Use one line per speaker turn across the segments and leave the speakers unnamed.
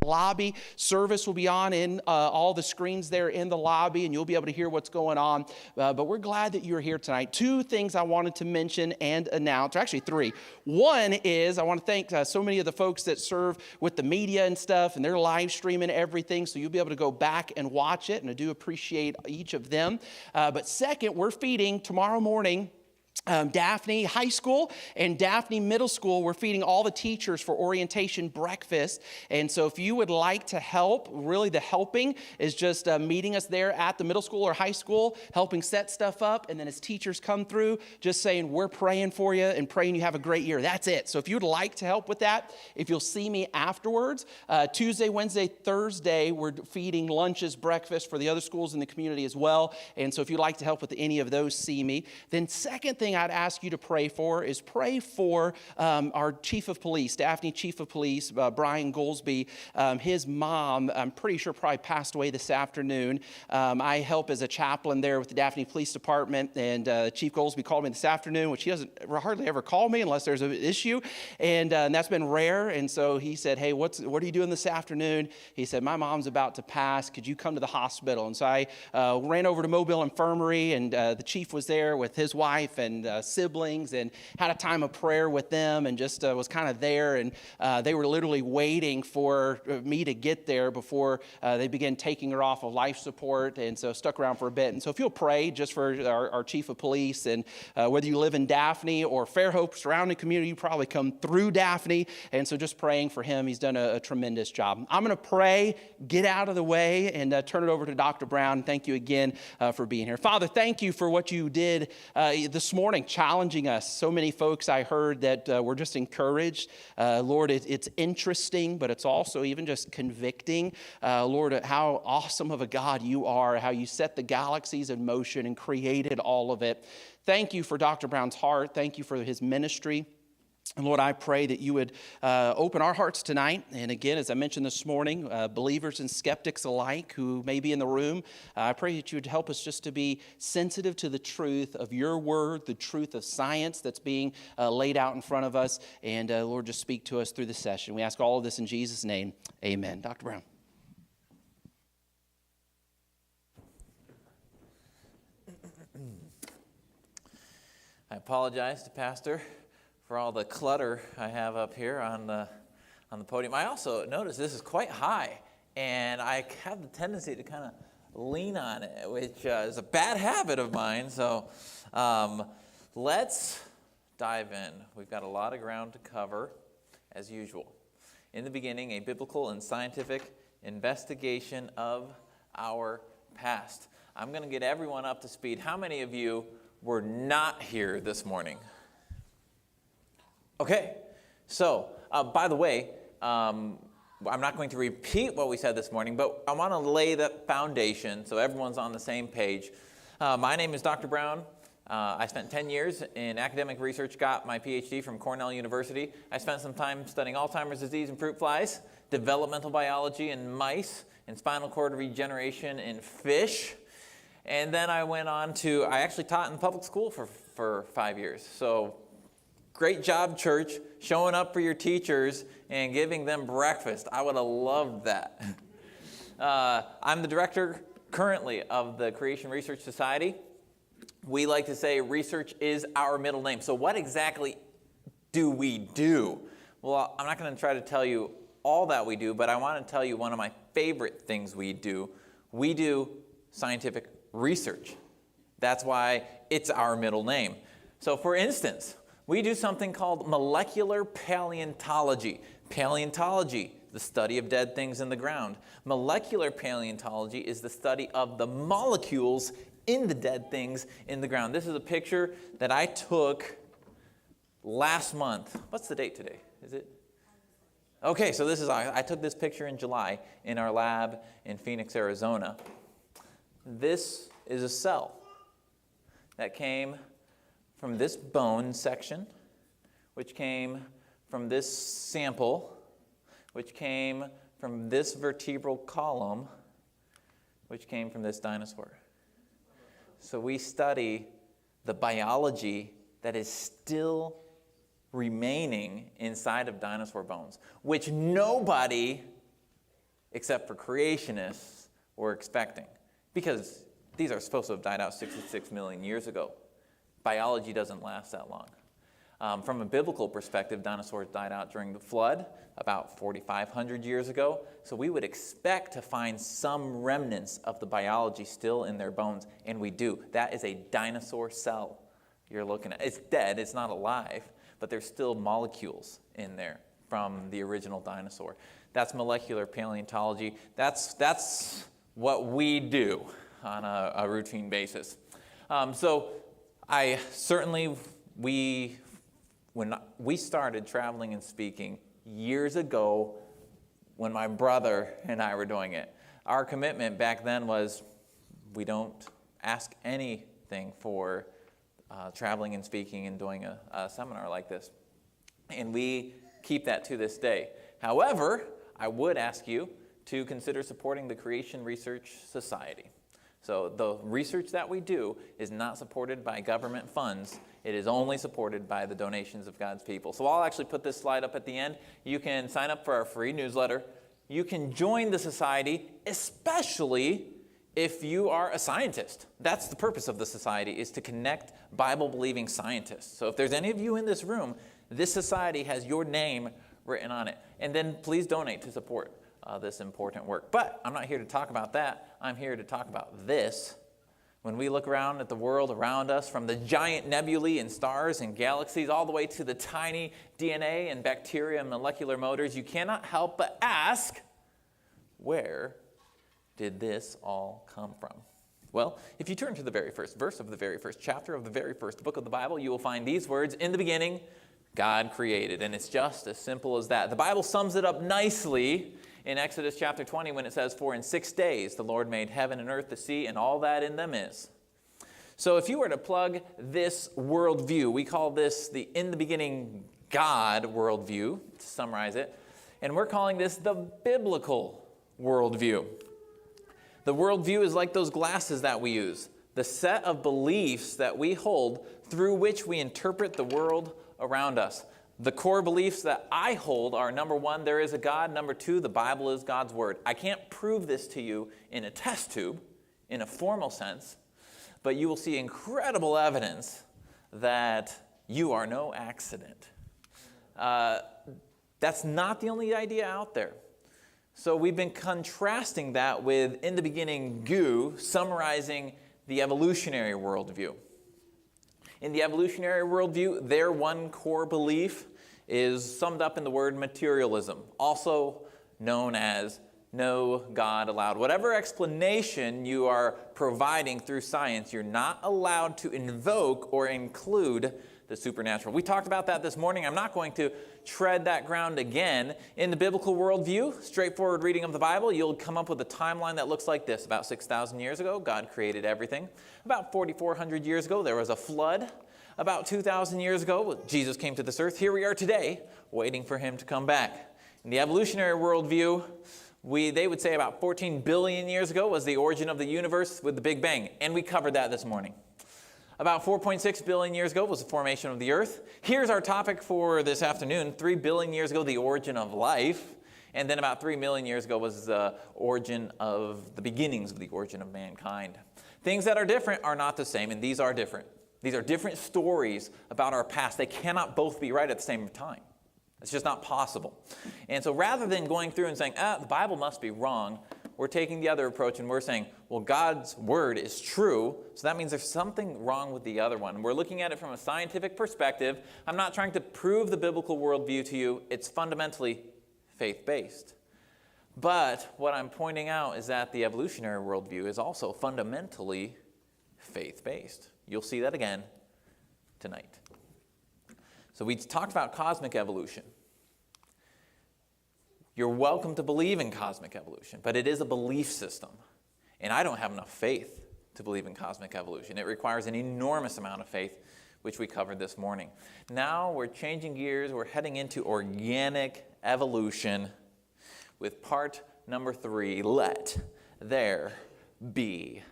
lobby. Service will be on in all the screens there in the lobby, and you'll be able to hear what's going on. But we're glad that you're here tonight. Two things I wanted to mention and announce, or actually three. One is I want to thank so many of the folks that serve with the media and stuff, and they're live streaming everything, so you'll be able to go back and watch it, and I do appreciate each of them. But second, we're feeding tomorrow morning Daphne High School and Daphne Middle School. We're feeding all the teachers for orientation breakfast. And so if you would like to help, really the helping is just meeting us there at the middle school or high school, helping set stuff up. And then as teachers come through, just saying, we're praying for you and praying you have a great year. That's it. So if you'd like to help with that, if you'll see me afterwards, Tuesday, Wednesday, Thursday, we're feeding lunches, breakfast for the other schools in the community as well. And so if you'd like to help with any of those, see me. Then second thing I'd ask you to pray for is pray for our Chief of Police, Daphne Chief of Police, Brian Goolsby. His mom, I'm pretty sure, probably passed away this afternoon. I help as a chaplain there with the Daphne Police Department, and Chief Goolsby called me this afternoon, which he doesn't hardly ever call me unless there's an issue, and that's been rare. And so he said, hey, what are you doing this afternoon? He said, my mom's about to pass. Could you come to the hospital? And so I ran over to Mobile Infirmary, and the chief was there with his wife and siblings, and had a time of prayer with them, and just was kind of there, and they were literally waiting for me to get there before they began taking her off of life support, and so stuck around for a bit. And so if you'll pray just for our Chief of Police, and whether you live in Daphne or Fairhope surrounding community, you probably come through Daphne, and so just praying for him. He's done a tremendous job. I'm going to pray, get out of the way, and turn it over to Dr. Brown. Thank you again for being here. Father, thank you for what you did this morning, challenging us. So many folks I heard that were just encouraged. Lord, it's interesting, but it's also even just convicting. Lord, how awesome of a God you are, how you set the galaxies in motion and created all of it. Thank you for Dr. Brown's heart. Thank you for his ministry. And Lord, I pray that you would open our hearts tonight. And again, as I mentioned this morning, believers and skeptics alike who may be in the room, I pray that you would help us just to be sensitive to the truth of your word, the truth of science that's being laid out in front of us. And Lord, just speak to us through the session. We ask all of this in Jesus' name. Amen. Dr. Brown.
I apologize to Pastor for all the clutter I have up here on the podium. I also notice this is quite high, and I have the tendency to kind of lean on it, which is a bad habit of mine. So let's dive in. We've got a lot of ground to cover, as usual. In the beginning, a biblical and scientific investigation of our past. I'm going to get everyone up to speed. How many of you were not here this morning? Okay, so by the way, I'm not going to repeat what we said this morning, but I want to lay the foundation so everyone's on the same page. My name is Dr. Brown. I spent 10 years in academic research, got my PhD from Cornell University. I spent some time studying Alzheimer's disease in fruit flies, developmental biology in mice, and spinal cord regeneration in fish. And then I went on to, I actually taught in public school for 5 years. So great job, church, showing up for your teachers and giving them breakfast. I would have loved that. I'm the director currently of the Creation Research Society. We like to say research is our middle name. So what exactly do we do? Well, I'm not going to try to tell you all that we do, but I want to tell you one of my favorite things we do. We do scientific research. That's why it's our middle name. So for instance, we do something called molecular paleontology. Paleontology, the study of dead things in the ground. Molecular paleontology is the study of the molecules in the dead things in the ground. This is a picture that I took last month. What's the date today? Is it? Okay, so I took this picture in July in our lab in Phoenix, Arizona. This is a cell that came from this bone section, which came from this sample, which came from this vertebral column, which came from this dinosaur. So we study the biology that is still remaining inside of dinosaur bones, which nobody except for creationists were expecting. Because these are supposed to have died out 66 million years ago. Biology doesn't last that long. From a biblical perspective, dinosaurs died out during the flood about 4,500 years ago. So we would expect to find some remnants of the biology still in their bones, and we do. That is a dinosaur cell you're looking at. It's dead, it's not alive, but there's still molecules in there from the original dinosaur. That's molecular paleontology. That's what we do on a routine basis. So I certainly, when we started traveling and speaking years ago when my brother and I were doing it, our commitment back then was we don't ask anything for traveling and speaking and doing a seminar like this. And we keep that to this day. However, I would ask you to consider supporting the Creation Research Society. So the research that we do is not supported by government funds. It is only supported by the donations of God's people. So I'll actually put this slide up at the end. You can sign up for our free newsletter. You can join the society, especially if you are a scientist. That's the purpose of the society, is to connect Bible-believing scientists. So if there's any of you in this room, this society has your name written on it. And then please donate to support this important work. But I'm not here to talk about that. I'm here to talk about this. When we look around at the world around us, from the giant nebulae and stars and galaxies all the way to the tiny DNA and bacteria and molecular motors, you cannot help but ask, where did this all come from? Well, if you turn to the very first verse of the very first chapter of the very first book of the Bible, you will find these words: in the beginning, God created. And it's just as simple as that. The Bible sums it up nicely in Exodus chapter 20 when it says, "For in 6 days the Lord made heaven and earth, the sea, and all that in them is." So if you were to plug this worldview, we call this the in the beginning God worldview, to summarize it, and we're calling this the biblical worldview. The worldview is like those glasses that we use, the set of beliefs that we hold through which we interpret the world around us. The core beliefs that I hold are, number one, there is a God. Number two, the Bible is God's word. I can't prove this to you in a test tube, in a formal sense, but you will see incredible evidence that you are no accident. That's not the only idea out there. So we've been contrasting that with, in the beginning, goo, summarizing the evolutionary worldview. In the evolutionary worldview, their one core belief is summed up in the word materialism, also known as no God allowed. Whatever explanation you are providing through science, you're not allowed to invoke or include the supernatural. We talked about that this morning. I'm not going to tread that ground again. In the biblical worldview, straightforward reading of the Bible, you'll come up with a timeline that looks like this. About 6,000 years ago, God created everything. About 4,400 years ago, there was a flood. About 2,000 years ago, Jesus came to this earth. Here we are today, waiting for him to come back. In the evolutionary worldview, they would say about 14 billion years ago was the origin of the universe with the Big Bang, and we covered that this morning. About 4.6 billion years ago was the formation of the earth. Here's our topic for this afternoon. 3 billion years ago, the origin of life. And then about 3 million years ago was the origin of the beginnings of the origin of mankind. Things that are different are not the same, and these are different. These are different stories about our past. They cannot both be right at the same time. It's just not possible. And so rather than going through and saying, the Bible must be wrong, we're taking the other approach and we're saying, well, God's word is true, so that means there's something wrong with the other one. We're looking at it from a scientific perspective. I'm not trying to prove the biblical worldview to you. It's fundamentally faith-based. But what I'm pointing out is that the evolutionary worldview is also fundamentally faith-based. You'll see that again tonight. So we talked about cosmic evolution. You're welcome to believe in cosmic evolution, but it is a belief system. And I don't have enough faith to believe in cosmic evolution. It requires an enormous amount of faith, which we covered this morning. Now we're changing gears. We're heading into organic evolution with part number 3, let there be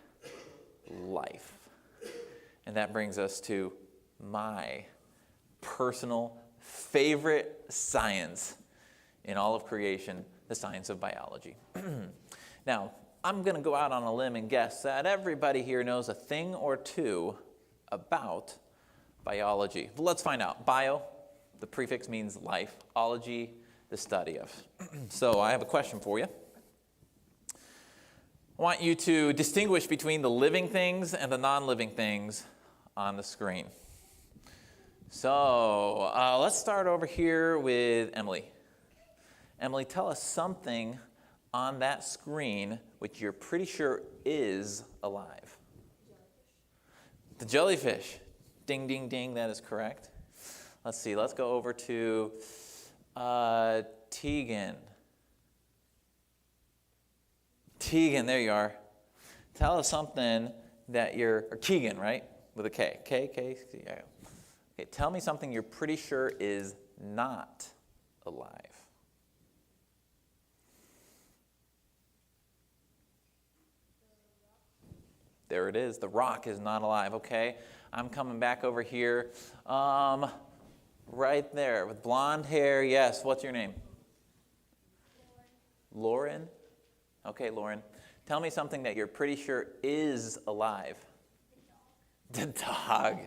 life. And that brings us to my personal favorite science in all of creation, the science of biology. Now, I'm going to go out on a limb and guess that everybody here knows a thing or two about biology. But let's find out. Bio, the prefix means life. Ology, the study of. So I have a question for you. I want you to distinguish between the living things and the non-living things on the screen. So let's start over here with Emily. Emily, tell us something on that screen which you're pretty sure is alive. The jellyfish. Ding, ding, ding, that is correct. Let's see, let's go over to Tegan. Tegan, there you are. Tell us something that you're, or Keegan, right? With a K. K, yeah. Okay, tell me something you're pretty sure is not alive. There it is. The rock is not alive. Okay, I'm coming back over here. Right there with blonde hair. Yes, what's your name? Lauren. Okay, Lauren. Tell me something that you're pretty sure is alive. The dog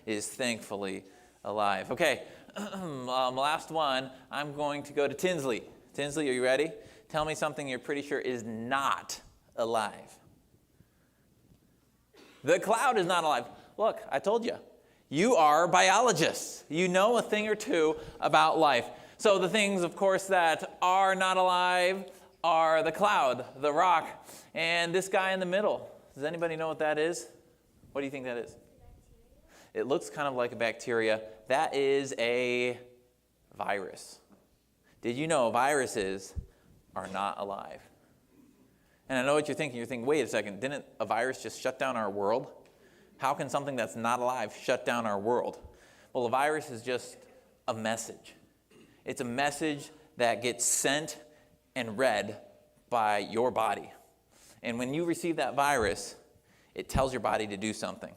is thankfully alive. Okay, last one. I'm going to go to Tinsley. Tinsley, are you ready? Tell me something you're pretty sure is not alive. The cloud is not alive. Look, I told you. You are biologists. You know a thing or two about life. So the things, of course, that are not alive are the cloud, the rock, and this guy in the middle. Does anybody know what that is? What do you think that is? It looks kind of like a bacteria. That is a virus. Did you know viruses are not alive? And I know what you're thinking. You're thinking, wait a second, didn't a virus just shut down our world? How can something that's not alive shut down our world? Well, a virus is just a message. It's a message that gets sent and read by your body. And when you receive that virus, it tells your body to do something.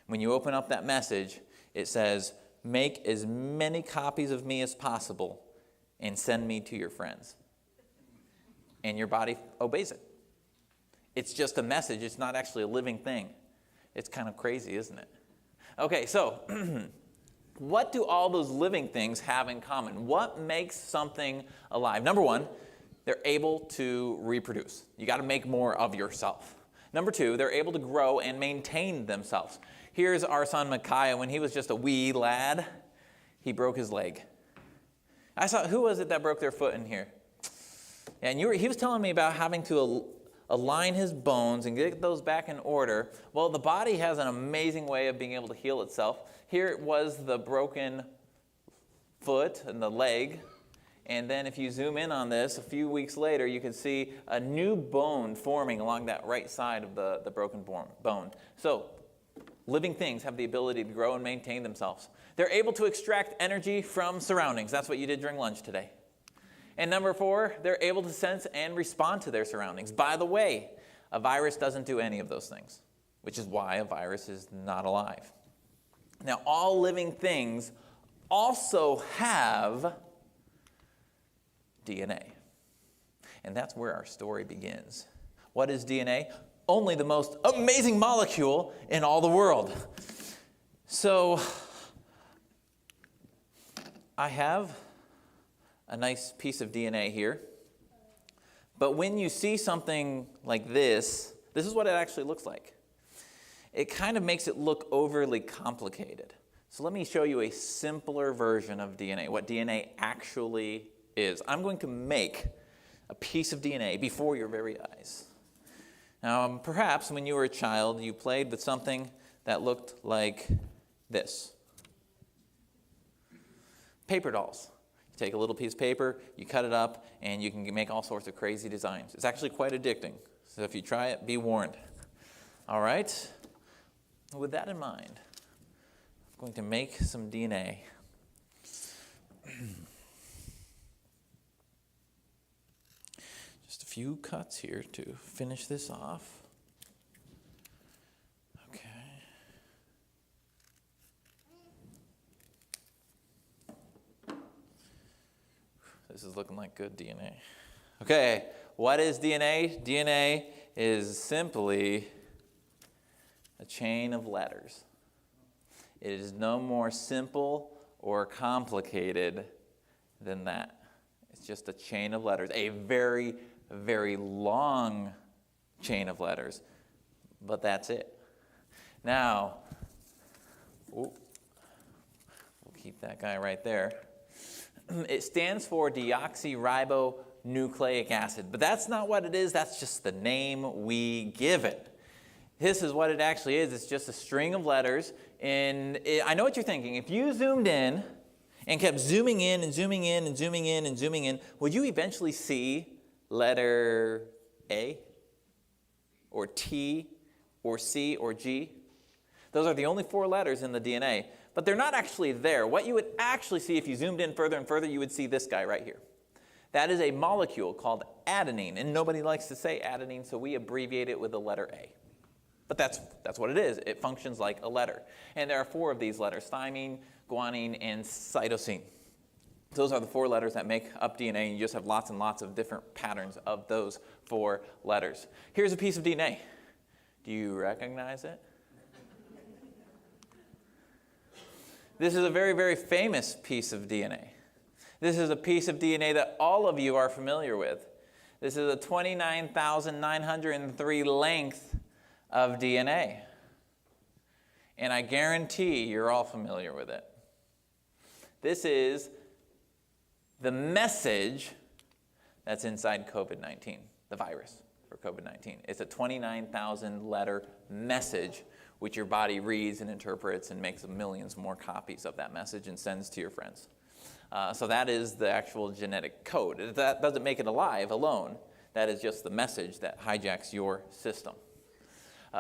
When you open up that message, it says, make as many copies of me as possible and send me to your friends. And your body obeys it. It's just a message. It's not actually a living thing. It's kind of crazy, isn't it? Okay, so what do all those living things have in common? What makes something alive? Number one, they're able to reproduce. You got to make more of yourself. Number two, they're able to grow and maintain themselves. Here's our son Micaiah. When he was just a wee lad, he broke his leg. I saw, who was it that broke their foot in here? And he was telling me about having to align his bones and get those back in order. Well, the body has an amazing way of being able to heal itself. Here it was the broken foot and the leg. And then if you zoom in on this, a few weeks later, you can see a new bone forming along that right side of the broken bone. So living things have the ability to grow and maintain themselves. They're able to extract energy from surroundings. That's what you did during lunch today. And number four, they're able to sense and respond to their surroundings. By the way, a virus doesn't do any of those things, which is why a virus is not alive. Now, all living things also have DNA. And that's where our story begins. What is DNA? Only the most amazing molecule in all the world. So, I have a nice piece of DNA here. But when you see something like this is what it actually looks like. It kind of makes it look overly complicated. So let me show you a simpler version of DNA, what DNA actually is. I'm going to make a piece of DNA before your very eyes. Now, perhaps when you were a child, you played with something that looked like this. Paper dolls. Take a little piece of paper, you cut it up, and you can make all sorts of crazy designs. It's actually quite addicting. So if you try it, be warned. All right? With that in mind, I'm going to make some DNA. Just a few cuts here to finish this off. Okay. This is looking like good DNA. Okay, what is DNA? DNA is simply a chain of letters. It is no more simple or complicated than that. It's just a chain of letters, a very, very long chain of letters, but that's it. Now, we'll keep that guy right there. It stands for deoxyribonucleic acid, but that's not what it is. That's just the name we give it. This is what it actually is. It's just a string of letters. And I know what you're thinking. If you zoomed in and kept zooming in and zooming in and zooming in and zooming in, would you eventually see letter A or T or C or G? Those are the only 4 letters in the DNA, but they're not actually there. What you would actually see if you zoomed in further and further, you would see this guy right here. That is a molecule called adenine, and nobody likes to say adenine, so we abbreviate it with the letter A. But that's what it is. It functions like a letter. And there are 4 of these letters: thymine, guanine, and cytosine. Those are the 4 letters that make up DNA, and you just have lots and lots of different patterns of those 4 letters. Here's a piece of DNA. Do you recognize it? This is a very, very famous piece of DNA. This is a piece of DNA that all of you are familiar with. This is a 29,903 length of DNA. And I guarantee you're all familiar with it. This is the message that's inside COVID-19, the virus for COVID-19. It's a 29,000 letter message which your body reads and interprets and makes millions more copies of that message and sends to your friends. So that is the actual genetic code. That doesn't make it alive alone. That is just the message that hijacks your system.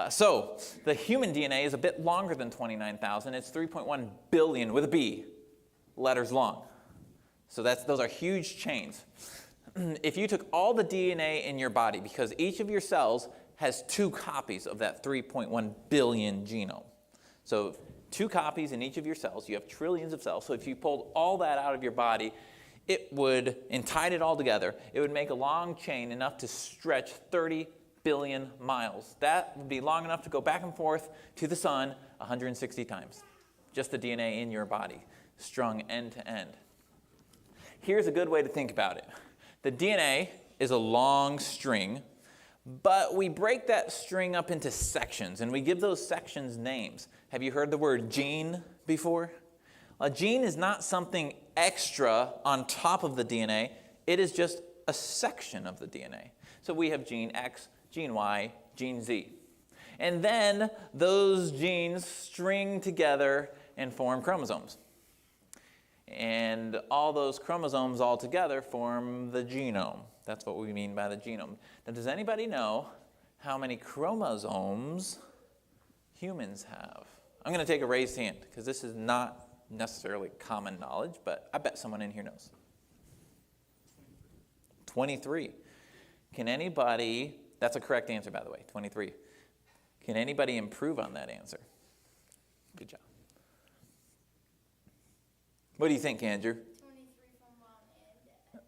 So the human DNA is a bit longer than 29,000. It's 3.1 billion, with a B, letters long. So those are huge chains. If you took all the DNA in your body, because each of your cells has 2 copies of that 3.1 billion genome. So 2 copies in each of your cells. You have trillions of cells. So if you pulled all that out of your body, it would, and tied it all together, it would make a long chain enough to stretch 30 billion miles. That would be long enough to go back and forth to the sun 160 times. Just the DNA in your body, strung end to end. Here's a good way to think about it. The DNA is a long string, but we break that string up into sections, and we give those sections names. Have you heard the word gene before? A gene is not something extra on top of the DNA. It is just a section of the DNA. So we have gene X, gene Y, gene Z. And then those genes string together and form chromosomes. And all those chromosomes all together form the genome. That's what we mean by the genome. Now, does anybody know how many chromosomes humans have? I'm going to take a raised hand, because this is not necessarily common knowledge, but I bet someone in here knows. 23. Can anybody, that's a correct answer, by the way, 23. Can anybody improve on that answer? Good job. What do you think, Andrew?
23 from mom and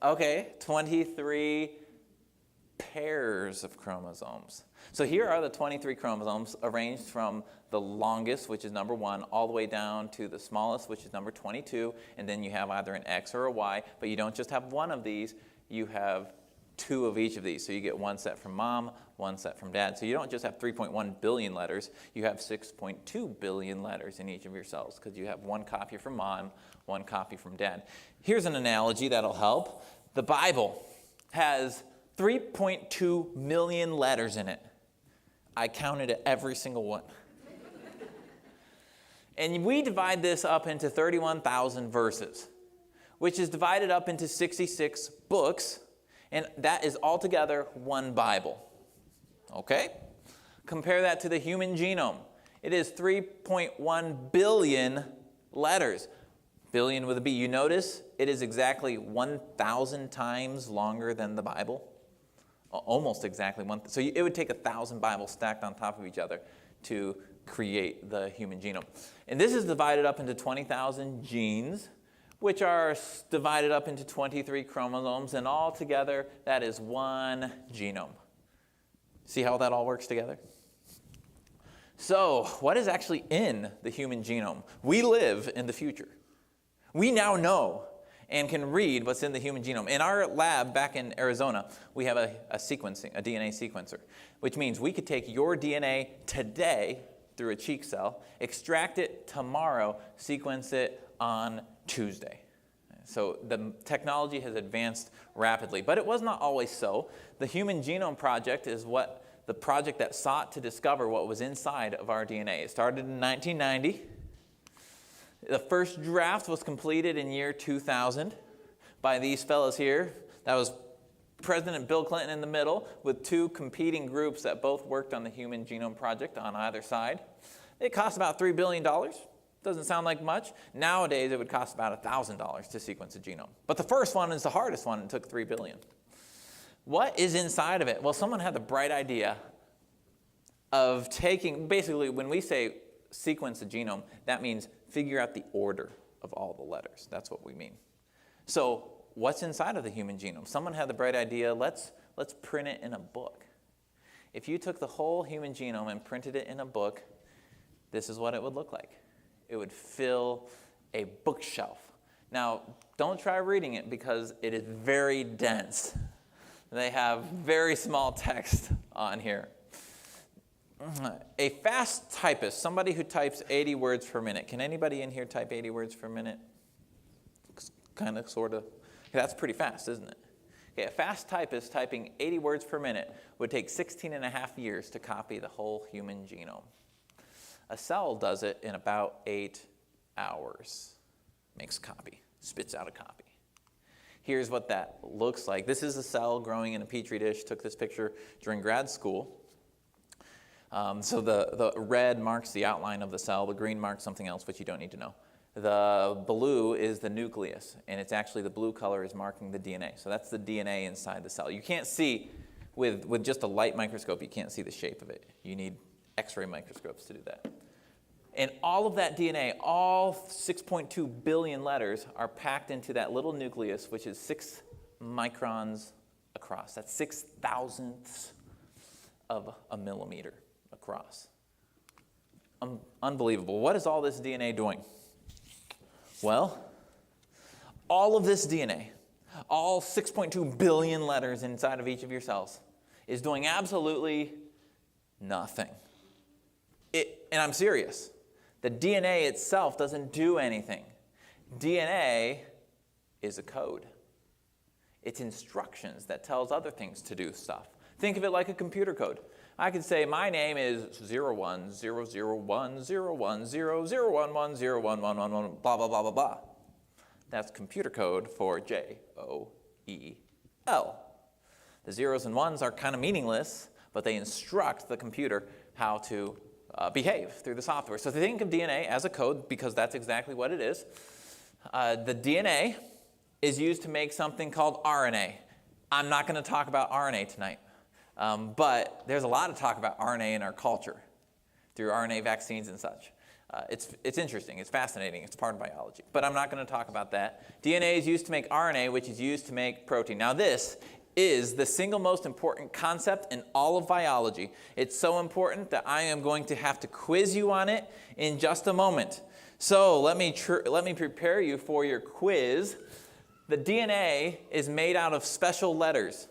dad.
Okay, 23 pairs of chromosomes. So here are the 23 chromosomes arranged from the longest, which is number 1, all the way down to the smallest, which is number 22, and then you have either an X or a Y, but you don't just have one of these, you have 2 of each of these. So you get 1 set from mom, 1 set from dad. So you don't just have 3.1 billion letters, you have 6.2 billion letters in each of your cells, because you have 1 copy from mom, 1 copy from dad. Here's an analogy that'll help. The Bible has 3.2 million letters in it. I counted every single one. And we divide this up into 31,000 verses, which is divided up into 66 books, and that is altogether 1 Bible. Okay? Compare that to the human genome. It is 3.1 billion letters. Billion with a B. You notice it is exactly 1,000 times longer than the Bible. Almost exactly one. So it would take 1,000 Bibles stacked on top of each other to create the human genome. And this is divided up into 20,000 genes, which are divided up into 23 chromosomes, and all together, that is one genome. See how that all works together? So, what is actually in the human genome? We live in the future. We now know and can read what's in the human genome. In our lab back in Arizona, we have a DNA sequencer, which means we could take your DNA today through a cheek cell, extract it tomorrow, sequence it on Tuesday. So the technology has advanced rapidly, but it was not always so. The Human Genome Project is the project that sought to discover what was inside of our DNA. It started in 1990. The first draft was completed in year 2000 by these fellows here. That was President Bill Clinton in the middle with two competing groups that both worked on the Human Genome Project on either side. It cost about $3 billion. Doesn't sound like much. Nowadays, it would cost about $1,000 to sequence a genome. But the first one is the hardest one. It took $3 billion. What is inside of it? Well, someone had the bright idea of taking, basically, when we say sequence a genome, that means figure out the order of all the letters. That's what we mean. So what's inside of the human genome? Someone had the bright idea, let's print it in a book. If you took the whole human genome and printed it in a book, this is what it would look like. It would fill a bookshelf. Now, don't try reading it because it is very dense. They have very small text on here. A fast typist, somebody who types 80 words per minute. Can anybody in here type 80 words per minute? Kind of, sort of. That's pretty fast, isn't it? Okay, a fast typist typing 80 words per minute would take 16 and a half years to copy the whole human genome. A cell does it in about 8 hours. Makes a copy, spits out a copy. Here's what that looks like. This is a cell growing in a petri dish. Took this picture during grad school. So the red marks the outline of the cell. The green marks something else, which you don't need to know. The blue is the nucleus, and it's actually the blue color is marking the DNA. So that's the DNA inside the cell. You can't see, with just a light microscope, you can't see the shape of it. You need X-ray microscopes to do that. And all of that DNA, all 6.2 billion letters are packed into that little nucleus, which is 6 microns across. That's 6,000ths of a millimeter across. Unbelievable. What is all this DNA doing? Well, all of this DNA, all 6.2 billion letters inside of each of your cells, is doing absolutely nothing. And I'm serious. The DNA itself doesn't do anything. DNA is a code. It's instructions that tells other things to do stuff. Think of it like a computer code. I could say my name is 0100101001110111 blah blah blah blah blah. That's computer code for JOEL. The zeros and ones are kind of meaningless, but they instruct the computer how to behave through the software. So think of DNA as a code because that's exactly what it is. The DNA is used to make something called RNA. I'm not going to talk about RNA tonight, but there's a lot of talk about RNA in our culture through RNA vaccines and such. It's interesting. It's fascinating. It's part of biology. But I'm not going to talk about that. DNA is used to make RNA, which is used to make protein. Now this is the single most important concept in all of biology. It's so important that I am going to have to quiz you on it in just a moment. So let me prepare you for your quiz. The DNA is made out of special letters.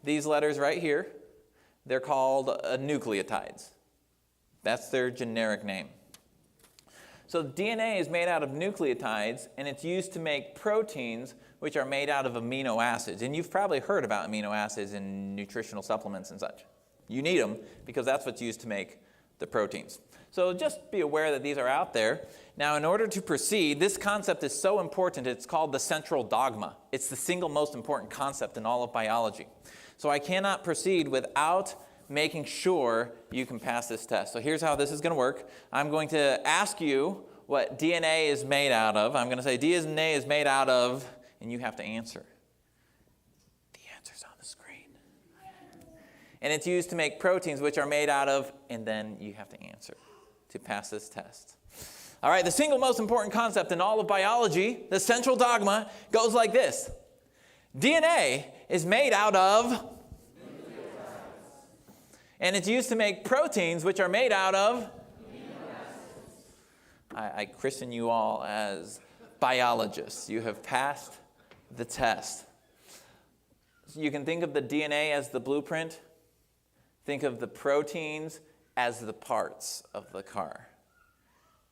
These letters right here, they're called nucleotides. That's their generic name. So DNA is made out of nucleotides, and it's used to make proteins, which are made out of amino acids. And you've probably heard about amino acids in nutritional supplements and such. You need them because that's what's used to make the proteins. So just be aware that these are out there. Now, in order to proceed, this concept is so important, it's called the central dogma. It's the single most important concept in all of biology. So I cannot proceed without making sure you can pass this test. So here's how this is going to work. I'm going to ask you what DNA is made out of. I'm going to say DNA is made out of, and you have to answer. The answer's on the screen. And it's used to make proteins, which are made out of, and then you have to answer to pass this test. All right, the single most important concept in all of biology, the central dogma, goes like this. DNA is made out of, and it's used to make proteins, which are made out of, I christen you all as biologists. You have passed the test. So you can think of the DNA as the blueprint. Think of the proteins as the parts of the car.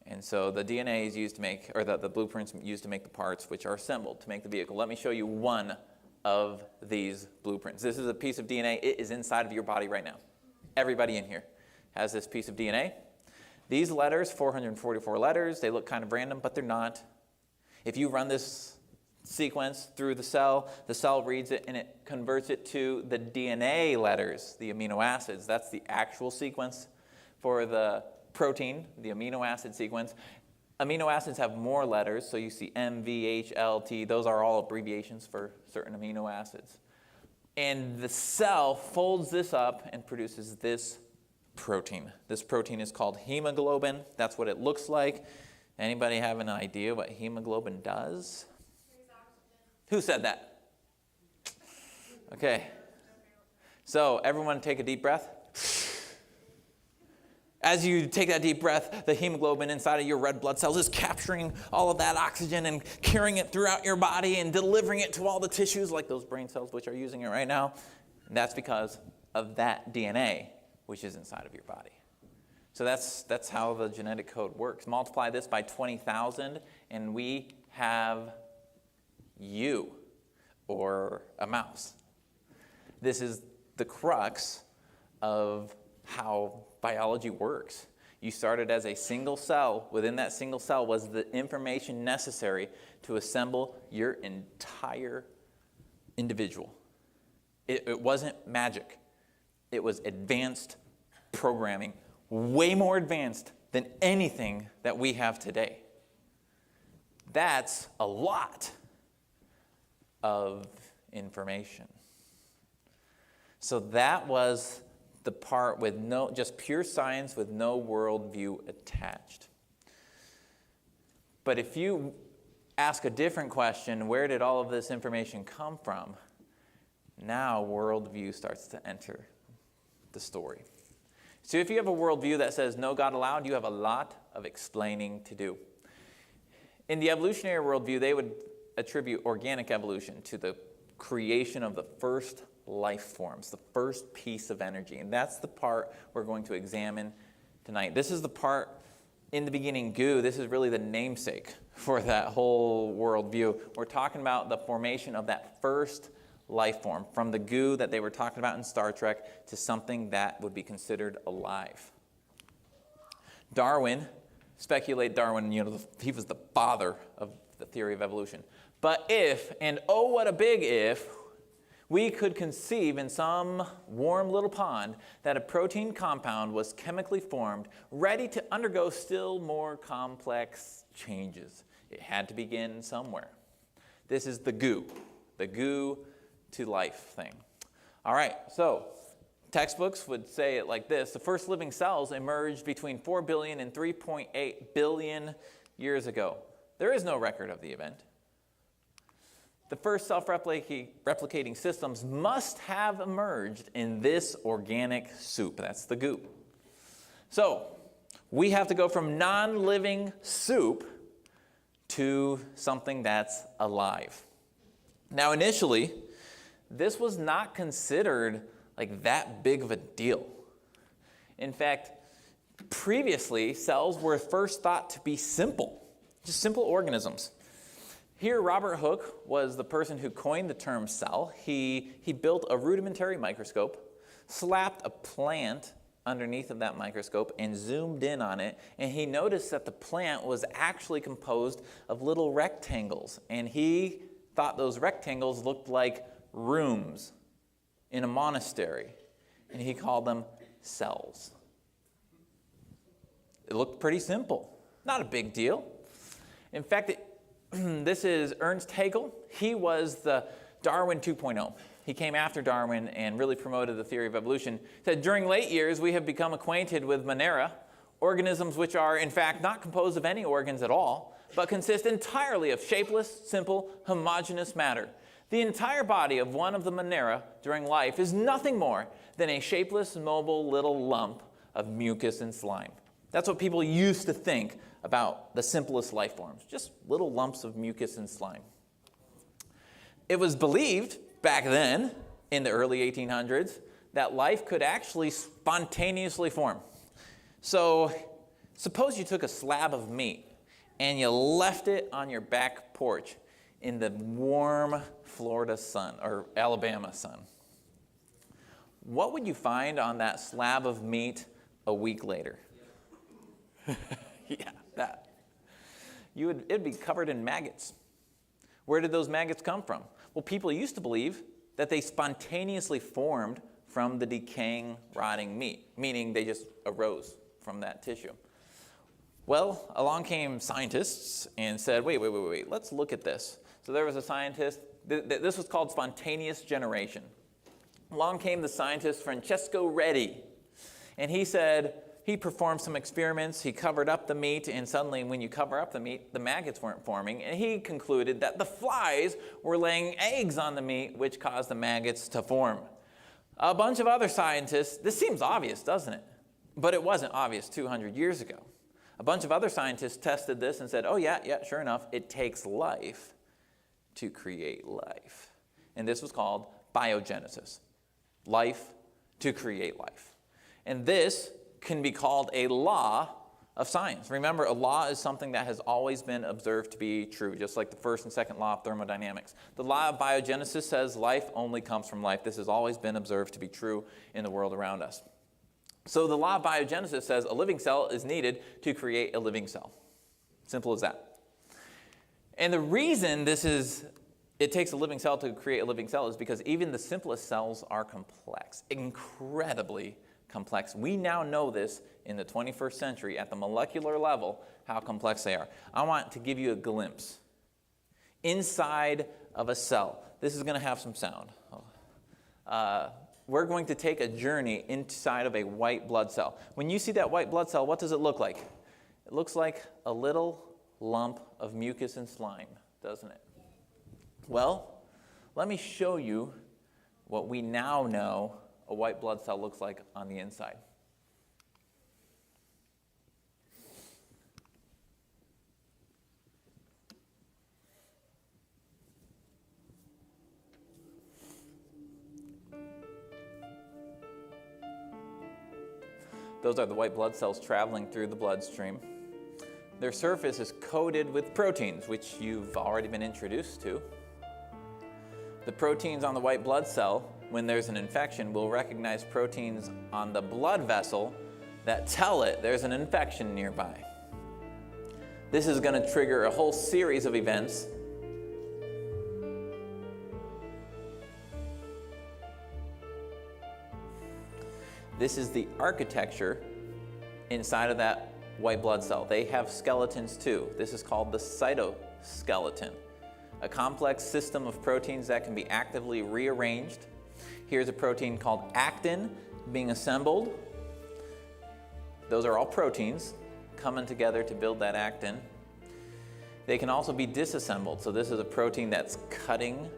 And so the DNA is used to make, or the blueprints used to make the parts which are assembled to make the vehicle. Let me show you one of these blueprints. This is a piece of DNA. It is inside of your body right now. Everybody in here has this piece of DNA. These letters, 444 letters, they look kind of random, but they're not. If you run this sequence through the cell reads it and it converts it to the DNA letters, the amino acids. That's the actual sequence for the protein, the amino acid sequence. Amino acids have more letters, so you see M, V, H, L, T. Those are all abbreviations for certain amino acids. And the cell folds this up and produces this protein. This protein is called hemoglobin. That's what it looks like. Anybody have an idea what hemoglobin does? Who said that? Okay. So everyone take a deep breath. As you take that deep breath, the hemoglobin inside of your red blood cells is capturing all of that oxygen and carrying it throughout your body and delivering it to all the tissues like those brain cells which are using it right now. And that's because of that DNA which is inside of your body. So that's how the genetic code works. Multiply this by 20,000 and we have you, or a mouse. This is the crux of how biology works. You started as a single cell. Within that single cell was the information necessary to assemble your entire individual. It wasn't magic. It was advanced programming, way more advanced than anything that we have today. That's a lot of information. So that was the part with just pure science with no worldview attached. But if you ask a different question, where did all of this information come from? Now worldview starts to enter the story. So if you have a worldview that says no God allowed, you have a lot of explaining to do. In the evolutionary worldview, they would attribute organic evolution to the creation of the first life forms, the first piece of energy. And that's the part we're going to examine tonight. This is the part in the beginning, goo. This is really the namesake for that whole worldview. We're talking about the formation of that first life form, from the goo that they were talking about in Star Trek to something that would be considered alive. Darwin, he was the father of the theory of evolution. But if, and oh what a big if, we could conceive in some warm little pond that a protein compound was chemically formed, ready to undergo still more complex changes. It had to begin somewhere. This is the goo to life thing. All right, so textbooks would say it like this. The first living cells emerged between 4 billion and 3.8 billion years ago. There is no record of the event. The first self-replicating systems must have emerged in this organic soup. That's the goo. So we have to go from non-living soup to something that's alive. Now initially, this was not considered like that big of a deal. In fact, previously, cells were first thought to be simple, just simple organisms. Here, Robert Hooke was the person who coined the term cell. He built a rudimentary microscope, slapped a plant underneath of that microscope and zoomed in on it, and he noticed that the plant was actually composed of little rectangles, and he thought those rectangles looked like rooms in a monastery, and he called them cells. It looked pretty simple, not a big deal. In fact, this is Ernst Haeckel. He was the Darwin 2.0. He came after Darwin and really promoted the theory of evolution. He said, during late years, we have become acquainted with Monera, organisms which are, in fact, not composed of any organs at all, but consist entirely of shapeless, simple, homogeneous matter. The entire body of one of the Monera during life is nothing more than a shapeless, mobile little lump of mucus and slime. That's what people used to think about the simplest life forms, just little lumps of mucus and slime. It was believed back then, in the early 1800s, that life could actually spontaneously form. So suppose you took a slab of meat and you left it on your back porch in the warm Florida sun or Alabama sun. What would you find on that slab of meat a week later? Yeah, that. It'd be covered in maggots. Where did those maggots come from? Well, people used to believe that they spontaneously formed from the decaying, rotting meat, meaning they just arose from that tissue. Well, along came scientists and said, wait, let's look at this. So there was a scientist, this was called spontaneous generation. Along came the scientist Francesco Redi, and he said, he performed some experiments, he covered up the meat, and suddenly when you cover up the meat, the maggots weren't forming, and he concluded that the flies were laying eggs on the meat, which caused the maggots to form. A bunch of other scientists, this seems obvious, doesn't it? But it wasn't obvious 200 years ago. A bunch of other scientists tested this and said, oh yeah, sure enough, it takes life to create life. And this was called biogenesis. Life to create life. And this can be called a law of science. Remember, a law is something that has always been observed to be true, just like the first and second law of thermodynamics. The law of biogenesis says life only comes from life. This has always been observed to be true in the world around us. So the law of biogenesis says a living cell is needed to create a living cell. Simple as that. And the reason it takes a living cell to create a living cell is because even the simplest cells are complex, incredibly complex. We now know this in the 21st century at the molecular level, how complex they are. I want to give you a glimpse inside of a cell. This is going to have some sound. We're going to take a journey inside of a white blood cell. When you see that white blood cell, what does it look like? It looks like a little lump of mucus and slime, doesn't it? Well, let me show you what we now know a white blood cell looks like on the inside. Those are the white blood cells traveling through the bloodstream. Their surface is coated with proteins, which you've already been introduced to. The proteins on the white blood cell, when there's an infection, will recognize proteins on the blood vessel that tell it there's an infection nearby. This is going to trigger a whole series of events. This is the architecture inside of that white blood cell. They have skeletons too. This is called the cytoskeleton, a complex system of proteins that can be actively rearranged. Here's a protein called actin being assembled. Those are all proteins coming together to build that actin. They can also be disassembled. So this is a protein that's cutting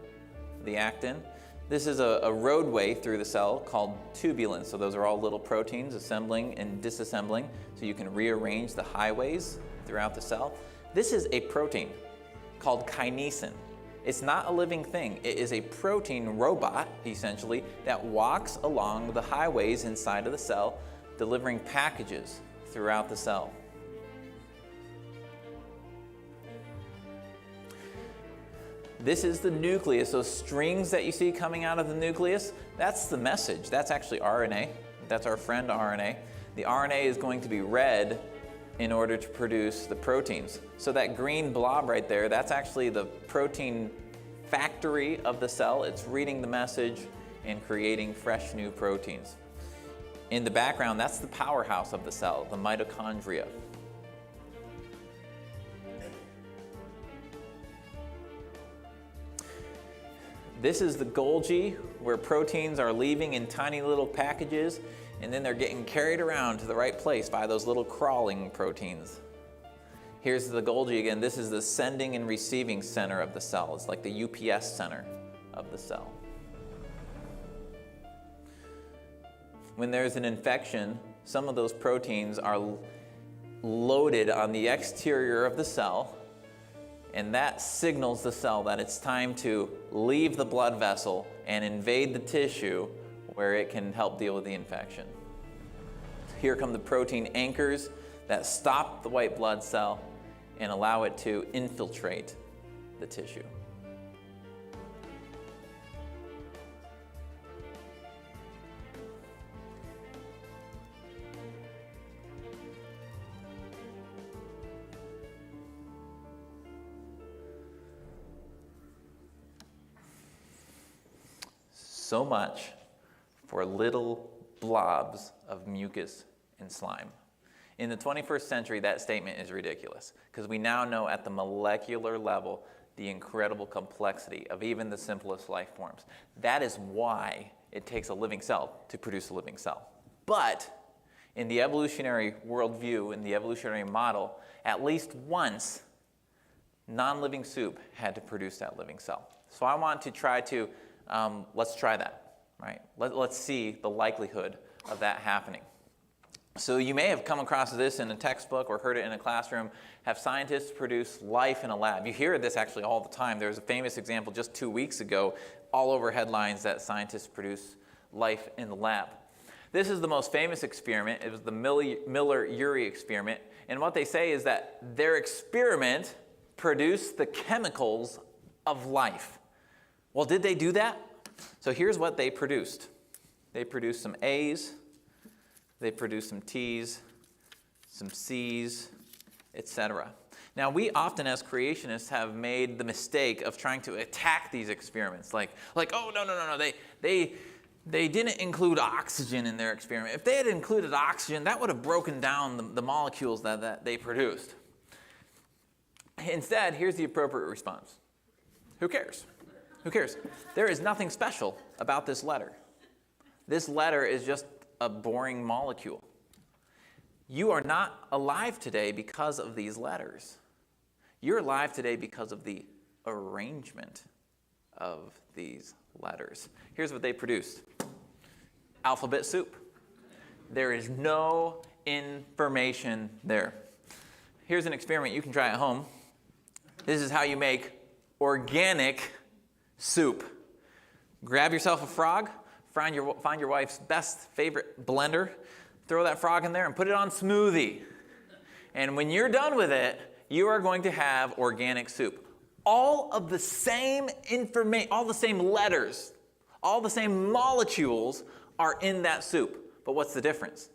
the actin. This is a roadway through the cell called tubulin. So those are all little proteins assembling and disassembling so you can rearrange the highways throughout the cell. This is a protein called kinesin. It's not a living thing. It is a protein robot, essentially, that walks along the highways inside of the cell, delivering packages throughout the cell. This is the nucleus. Those strings that you see coming out of the nucleus, that's the message. That's actually RNA. That's our friend RNA. The RNA is going to be read in order to produce the proteins. So that green blob right there, that's actually the protein factory of the cell. It's reading the message and creating fresh new proteins. In the background, that's the powerhouse of the cell, the mitochondria. This is the Golgi, where proteins are leaving in tiny little packages and then they're getting carried around to the right place by those little crawling proteins. Here's the Golgi again. This is the sending and receiving center of the cell. It's like the UPS center of the cell. When there's an infection, some of those proteins are loaded on the exterior of the cell, and that signals the cell that it's time to leave the blood vessel and invade the tissue where it can help deal with the infection. Here come the protein anchors that stop the white blood cell and allow it to infiltrate the tissue. So much for little blobs of mucus and slime. In the 21st century, that statement is ridiculous because we now know at the molecular level the incredible complexity of even the simplest life forms. That is why it takes a living cell to produce a living cell. But in the evolutionary worldview, in the evolutionary model, at least once, non-living soup had to produce that living cell. So I want to try to, let's try that, right? Let's see the likelihood of that happening. So you may have come across this in a textbook or heard it in a classroom. Have scientists produce life in a lab? You hear this actually all the time. There was a famous example just 2 weeks ago, all over headlines, that scientists produce life in the lab. This is the most famous experiment. It was the Miller-Urey experiment. And what they say is that their experiment produced the chemicals of life. Well, did they do that? So here's what they produced. They produced some A's. They produced some T's, some C's, etc. Now, we often as creationists have made the mistake of trying to attack these experiments. Like, oh, no, they didn't include oxygen in their experiment. If they had included oxygen, that would have broken down the molecules that they produced. Instead, here's the appropriate response. Who cares? Who cares? There is nothing special about this letter. This letter is just a boring molecule. You are not alive today because of these letters. You're alive today because of the arrangement of these letters. Here's what they produced. Alphabet soup. There is no information there. Here's an experiment you can try at home. This is how you make organic soup. Grab yourself a frog. Find your wife's best favorite blender, throw that frog in there and put it on smoothie. And when you're done with it, you are going to have organic soup. All of the same information, all the same letters, all the same molecules are in that soup. But what's the difference?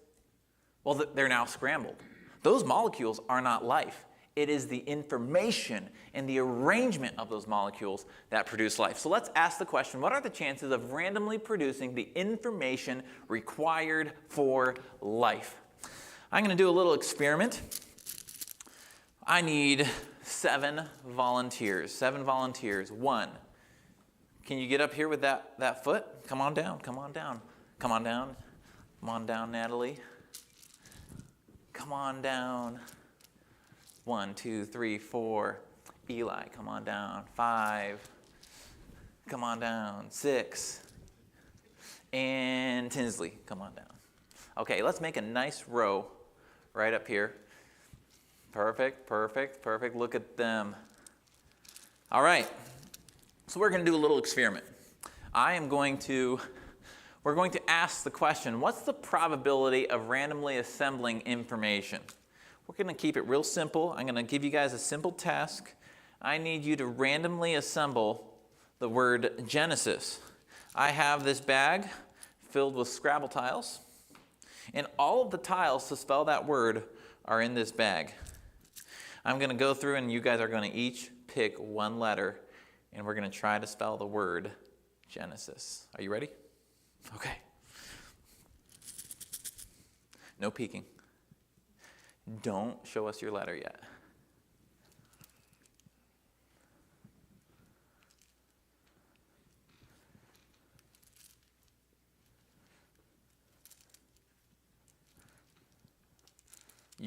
Well, they're now scrambled. Those molecules are not life. It is the information and the arrangement of those molecules that produce life. So let's ask the question, what are the chances of randomly producing the information required for life? I'm going to do a little experiment. I need 7 volunteers. 7 volunteers. 1. Can you get up here with that foot? Come on down. Come on down. Come on down. Come on down, Natalie. Come on down. 1, 2, 3, 4. Eli, come on down. 5. Come on down. 6. And Tinsley, come on down. Okay, let's make a nice row right up here. Perfect, perfect, perfect. Look at them. All right, so we're going to do a little experiment. We're going to ask the question, what's the probability of randomly assembling information? We're going to keep it real simple. I'm going to give you guys a simple task. I need you to randomly assemble the word Genesis. I have this bag filled with Scrabble tiles, and all of the tiles to spell that word are in this bag. I'm going to go through, and you guys are going to each pick one letter, and we're going to try to spell the word Genesis. Are you ready? Okay. No peeking. Don't show us your letter yet.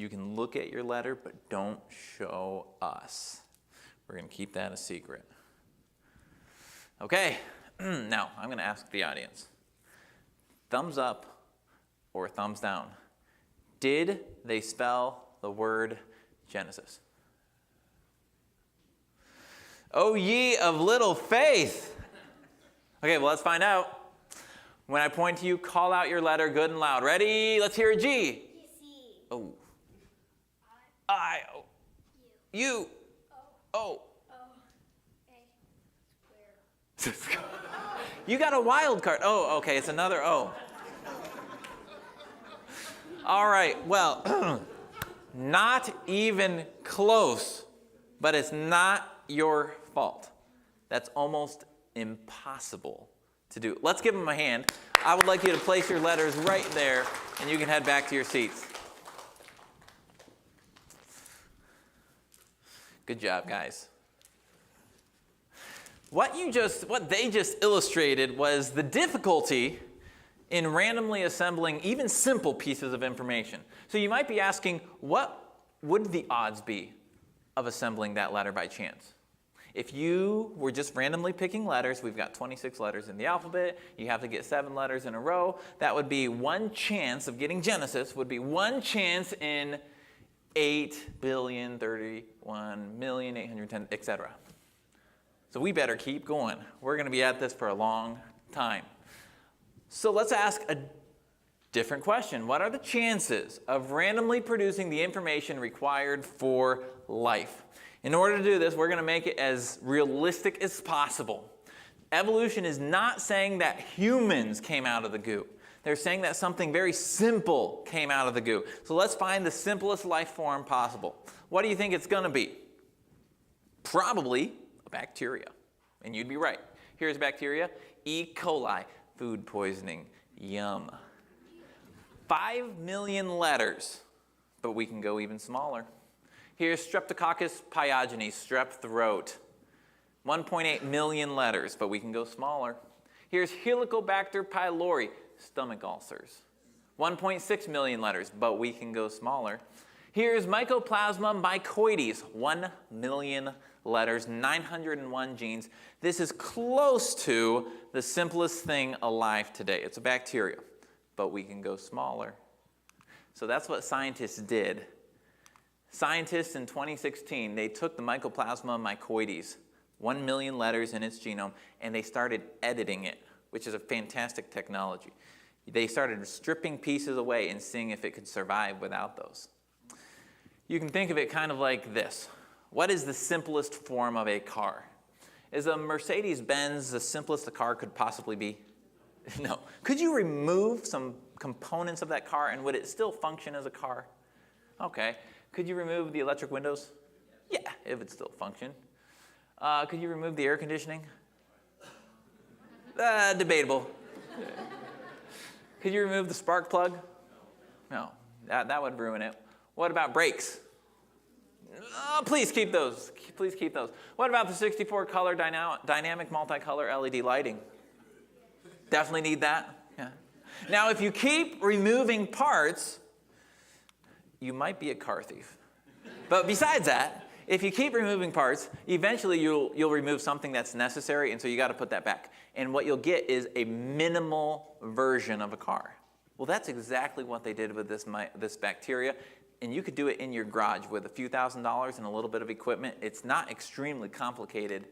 You can look at your letter, but don't show us. We're going to keep that a secret. Okay, now I'm going to ask the audience. Thumbs up or thumbs down? Did they spell the word Genesis? Oh, ye of little faith. Okay, well, let's find out. When I point to you, call out your letter good and loud. Ready? Let's hear a G.
C.
Oh. I. Oh. You. Oh.
O. A. Square.
You got a wild card. Oh, okay, it's another O. All right, well, not even close, but it's not your fault. That's almost impossible to do. Let's give them a hand. I would like you to place your letters right there, and you can head back to your seats. Good job, guys. What they just illustrated was the difficulty in randomly assembling even simple pieces of information. So you might be asking, what would the odds be of assembling that letter by chance? If you were just randomly picking letters, we've got 26 letters in the alphabet, you have to get 7 letters in a row, that would be one chance of getting Genesis, would be one chance in 8,031,810,000, etc. So we better keep going. We're going to be at this for a long time. So let's ask a different question. What are the chances of randomly producing the information required for life? In order to do this, we're going to make it as realistic as possible. Evolution is not saying that humans came out of the goo. They're saying that something very simple came out of the goo. So let's find the simplest life form possible. What do you think it's going to be? Probably a bacteria. And you'd be right. Here's bacteria. E. coli. Food poisoning. Yum. 5 million letters, but we can go even smaller. Here's Streptococcus pyogenes, strep throat. 1.8 million letters, but we can go smaller. Here's Helicobacter pylori, stomach ulcers. 1.6 million letters, but we can go smaller. Here's Mycoplasma mycoides, 1 million letters, 901 genes. This is close to the simplest thing alive today. It's a bacteria, but we can go smaller. So that's what scientists did. Scientists in 2016, they took the Mycoplasma mycoides, 1 million letters in its genome, and they started editing it, which is a fantastic technology. They started stripping pieces away and seeing if it could survive without those. You can think of it kind of like this. What is the simplest form of a car? Is a Mercedes-Benz the simplest a car could possibly be? No. Could you remove some components of that car and would it still function as a car? Okay. Could you remove the electric windows? Yeah, it would still function. Could you remove the air conditioning? Debatable. Could you remove the spark plug? No, that would ruin it. What about brakes? Please keep those. Please keep those. What about the 64-color dynamic multicolor LED lighting? Definitely need that. Yeah. Now, if you keep removing parts, you might be a car thief. But besides that, if you keep removing parts, eventually you'll remove something that's necessary, and so you got to put that back. And what you'll get is a minimal version of a car. Well, that's exactly what they did with this bacteria. And you could do it in your garage with a few $1,000s and a little bit of equipment. It's not extremely complicated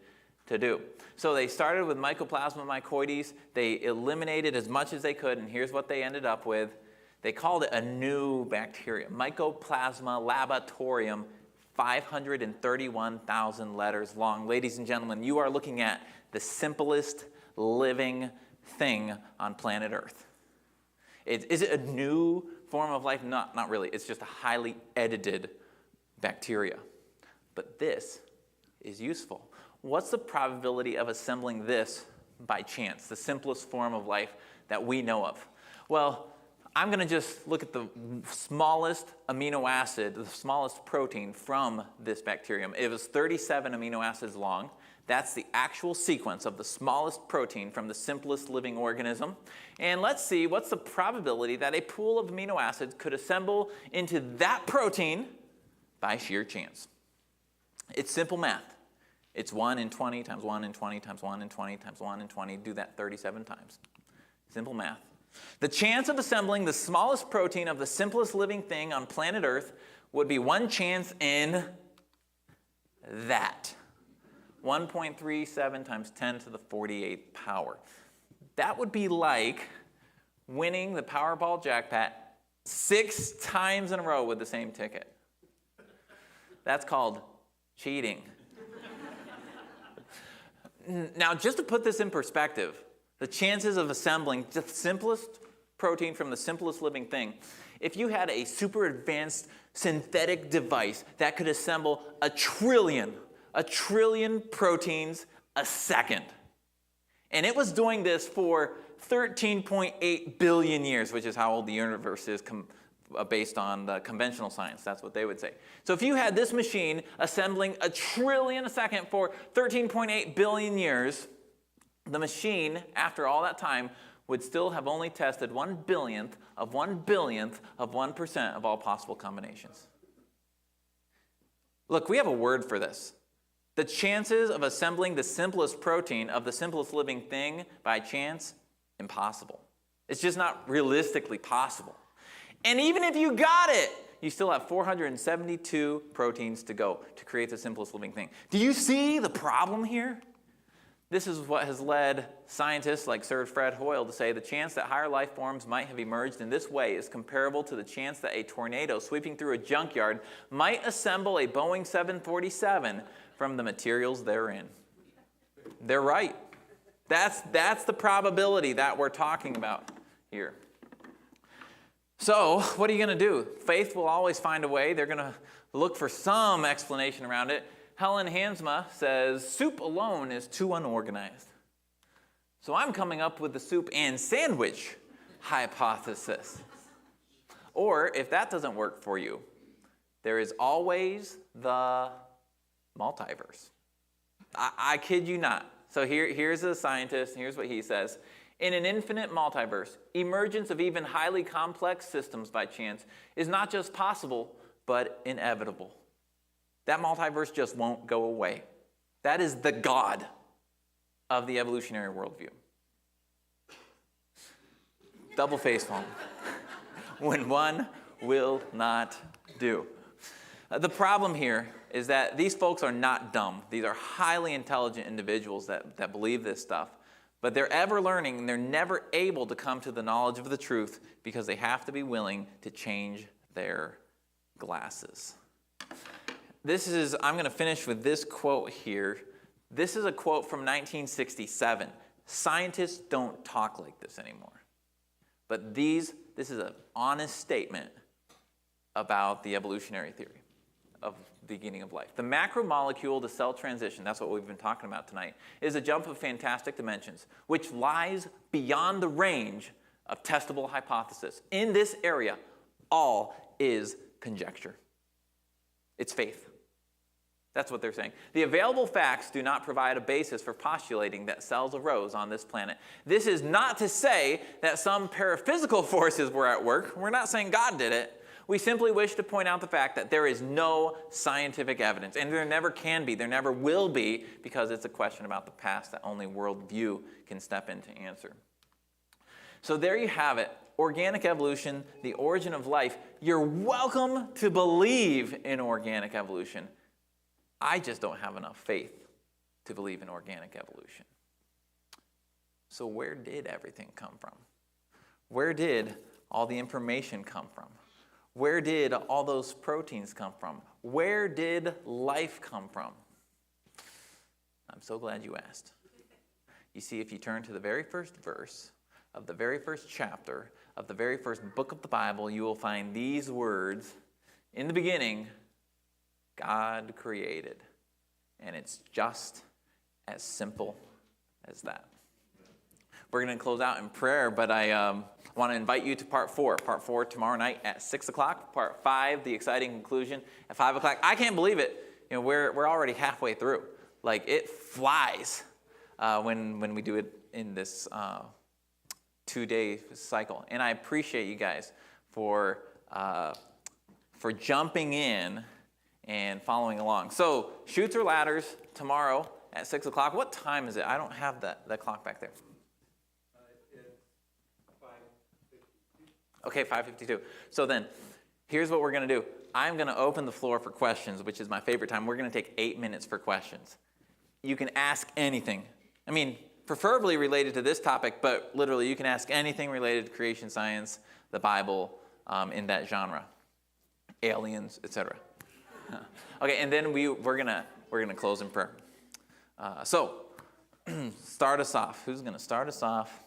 to do. So they started with Mycoplasma mycoides. They eliminated as much as they could, and here's what they ended up with. They called it a new bacteria, Mycoplasma laboratorium, 531,000 letters long. Ladies and gentlemen, you are looking at the simplest living thing on planet Earth. Is it a new form of life? Not really. It's just a highly edited bacteria. But this is useful. What's the probability of assembling this by chance, the simplest form of life that we know of? Well, I'm going to just look at the smallest amino acid, the smallest protein from this bacterium. It was 37 amino acids long. That's the actual sequence of the smallest protein from the simplest living organism. And let's see what's the probability that a pool of amino acids could assemble into that protein by sheer chance. It's simple math. It's 1 in 20 times 1 in 20 times 1 in 20 times 1 in 20. Do that 37 times. Simple math. The chance of assembling the smallest protein of the simplest living thing on planet Earth would be 1 chance in that. 1.37 times 10 to the 48th power. That would be like winning the Powerball jackpot 6 times in a row with the same ticket. That's called cheating. Now, just to put this in perspective, the chances of assembling the simplest protein from the simplest living thing, if you had a super advanced synthetic device that could assemble a trillion proteins a second, and it was doing this for 13.8 billion years, which is how old the universe is based on the conventional science. That's what they would say. So if you had this machine assembling a trillion a second for 13.8 billion years, the machine, after all that time, would still have only tested 1/billionth of 1/billionth of 1% of all possible combinations. Look, we have a word for this. The chances of assembling the simplest protein of the simplest living thing by chance, impossible. It's just not realistically possible. And even if you got it, you still have 472 proteins to go to create the simplest living thing. Do you see the problem here? This is what has led scientists like Sir Fred Hoyle to say the chance that higher life forms might have emerged in this way is comparable to the chance that a tornado sweeping through a junkyard might assemble a Boeing 747 from the materials therein. They're right. That's the probability that we're talking about here. So, what are you going to do? Faith will always find a way. They're going to look for some explanation around it. Helen Hansma says, soup alone is too unorganized. So I'm coming up with the soup and sandwich hypothesis. Or, if that doesn't work for you, there is always the multiverse. I kid you not. So here's a scientist, and here's what he says. In an infinite multiverse, emergence of even highly complex systems by chance is not just possible, but inevitable. That multiverse just won't go away. That is the God of the evolutionary worldview. Double face palm. When one will not do. The problem here is that these folks are not dumb. These are highly intelligent individuals that believe this stuff. But they're ever learning, and they're never able to come to the knowledge of the truth because they have to be willing to change their glasses. I'm going to finish with this quote here. This is a quote from 1967. Scientists don't talk like this anymore. But this is an honest statement about the evolutionary theory of the beginning of life. The macromolecule to cell transition, that's what we've been talking about tonight, is a jump of fantastic dimensions, which lies beyond the range of testable hypothesis. In this area, all is conjecture. It's faith. That's what they're saying. The available facts do not provide a basis for postulating that cells arose on this planet. This is not to say that some paraphysical forces were at work. We're not saying God did it. We simply wish to point out the fact that there is no scientific evidence, and there never can be, there never will be, because it's a question about the past that only worldview can step in to answer. So there you have it. Organic evolution, the origin of life. You're welcome to believe in organic evolution. I just don't have enough faith to believe in organic evolution. So where did everything come from? Where did all the information come from? Where did all those proteins come from? Where did life come from? I'm so glad you asked. You see, if you turn to the very first verse of the very first chapter of the very first book of the Bible, you will find these words. In the beginning, God created. And it's just as simple as that. We're going to close out in prayer, but I want to invite you to part 4. Part 4 tomorrow night at 6 o'clock. Part 5, the exciting conclusion, at 5 o'clock. I can't believe it. We're already halfway through. Like, it flies when we do it in this 2-day cycle. And I appreciate you guys for jumping in and following along. So, Chutes or Ladders tomorrow at 6 o'clock. What time is it? I don't have that clock back there. Okay, 5:52. So then, here's what we're going to do. I'm going to open the floor for questions, which is my favorite time. We're going to take 8 minutes for questions. You can ask anything. I mean, preferably related to this topic, but literally you can ask anything related to creation science, the Bible, in that genre, aliens, etc. Okay, and then we're gonna close in prayer. So, start us off. Who's gonna start us off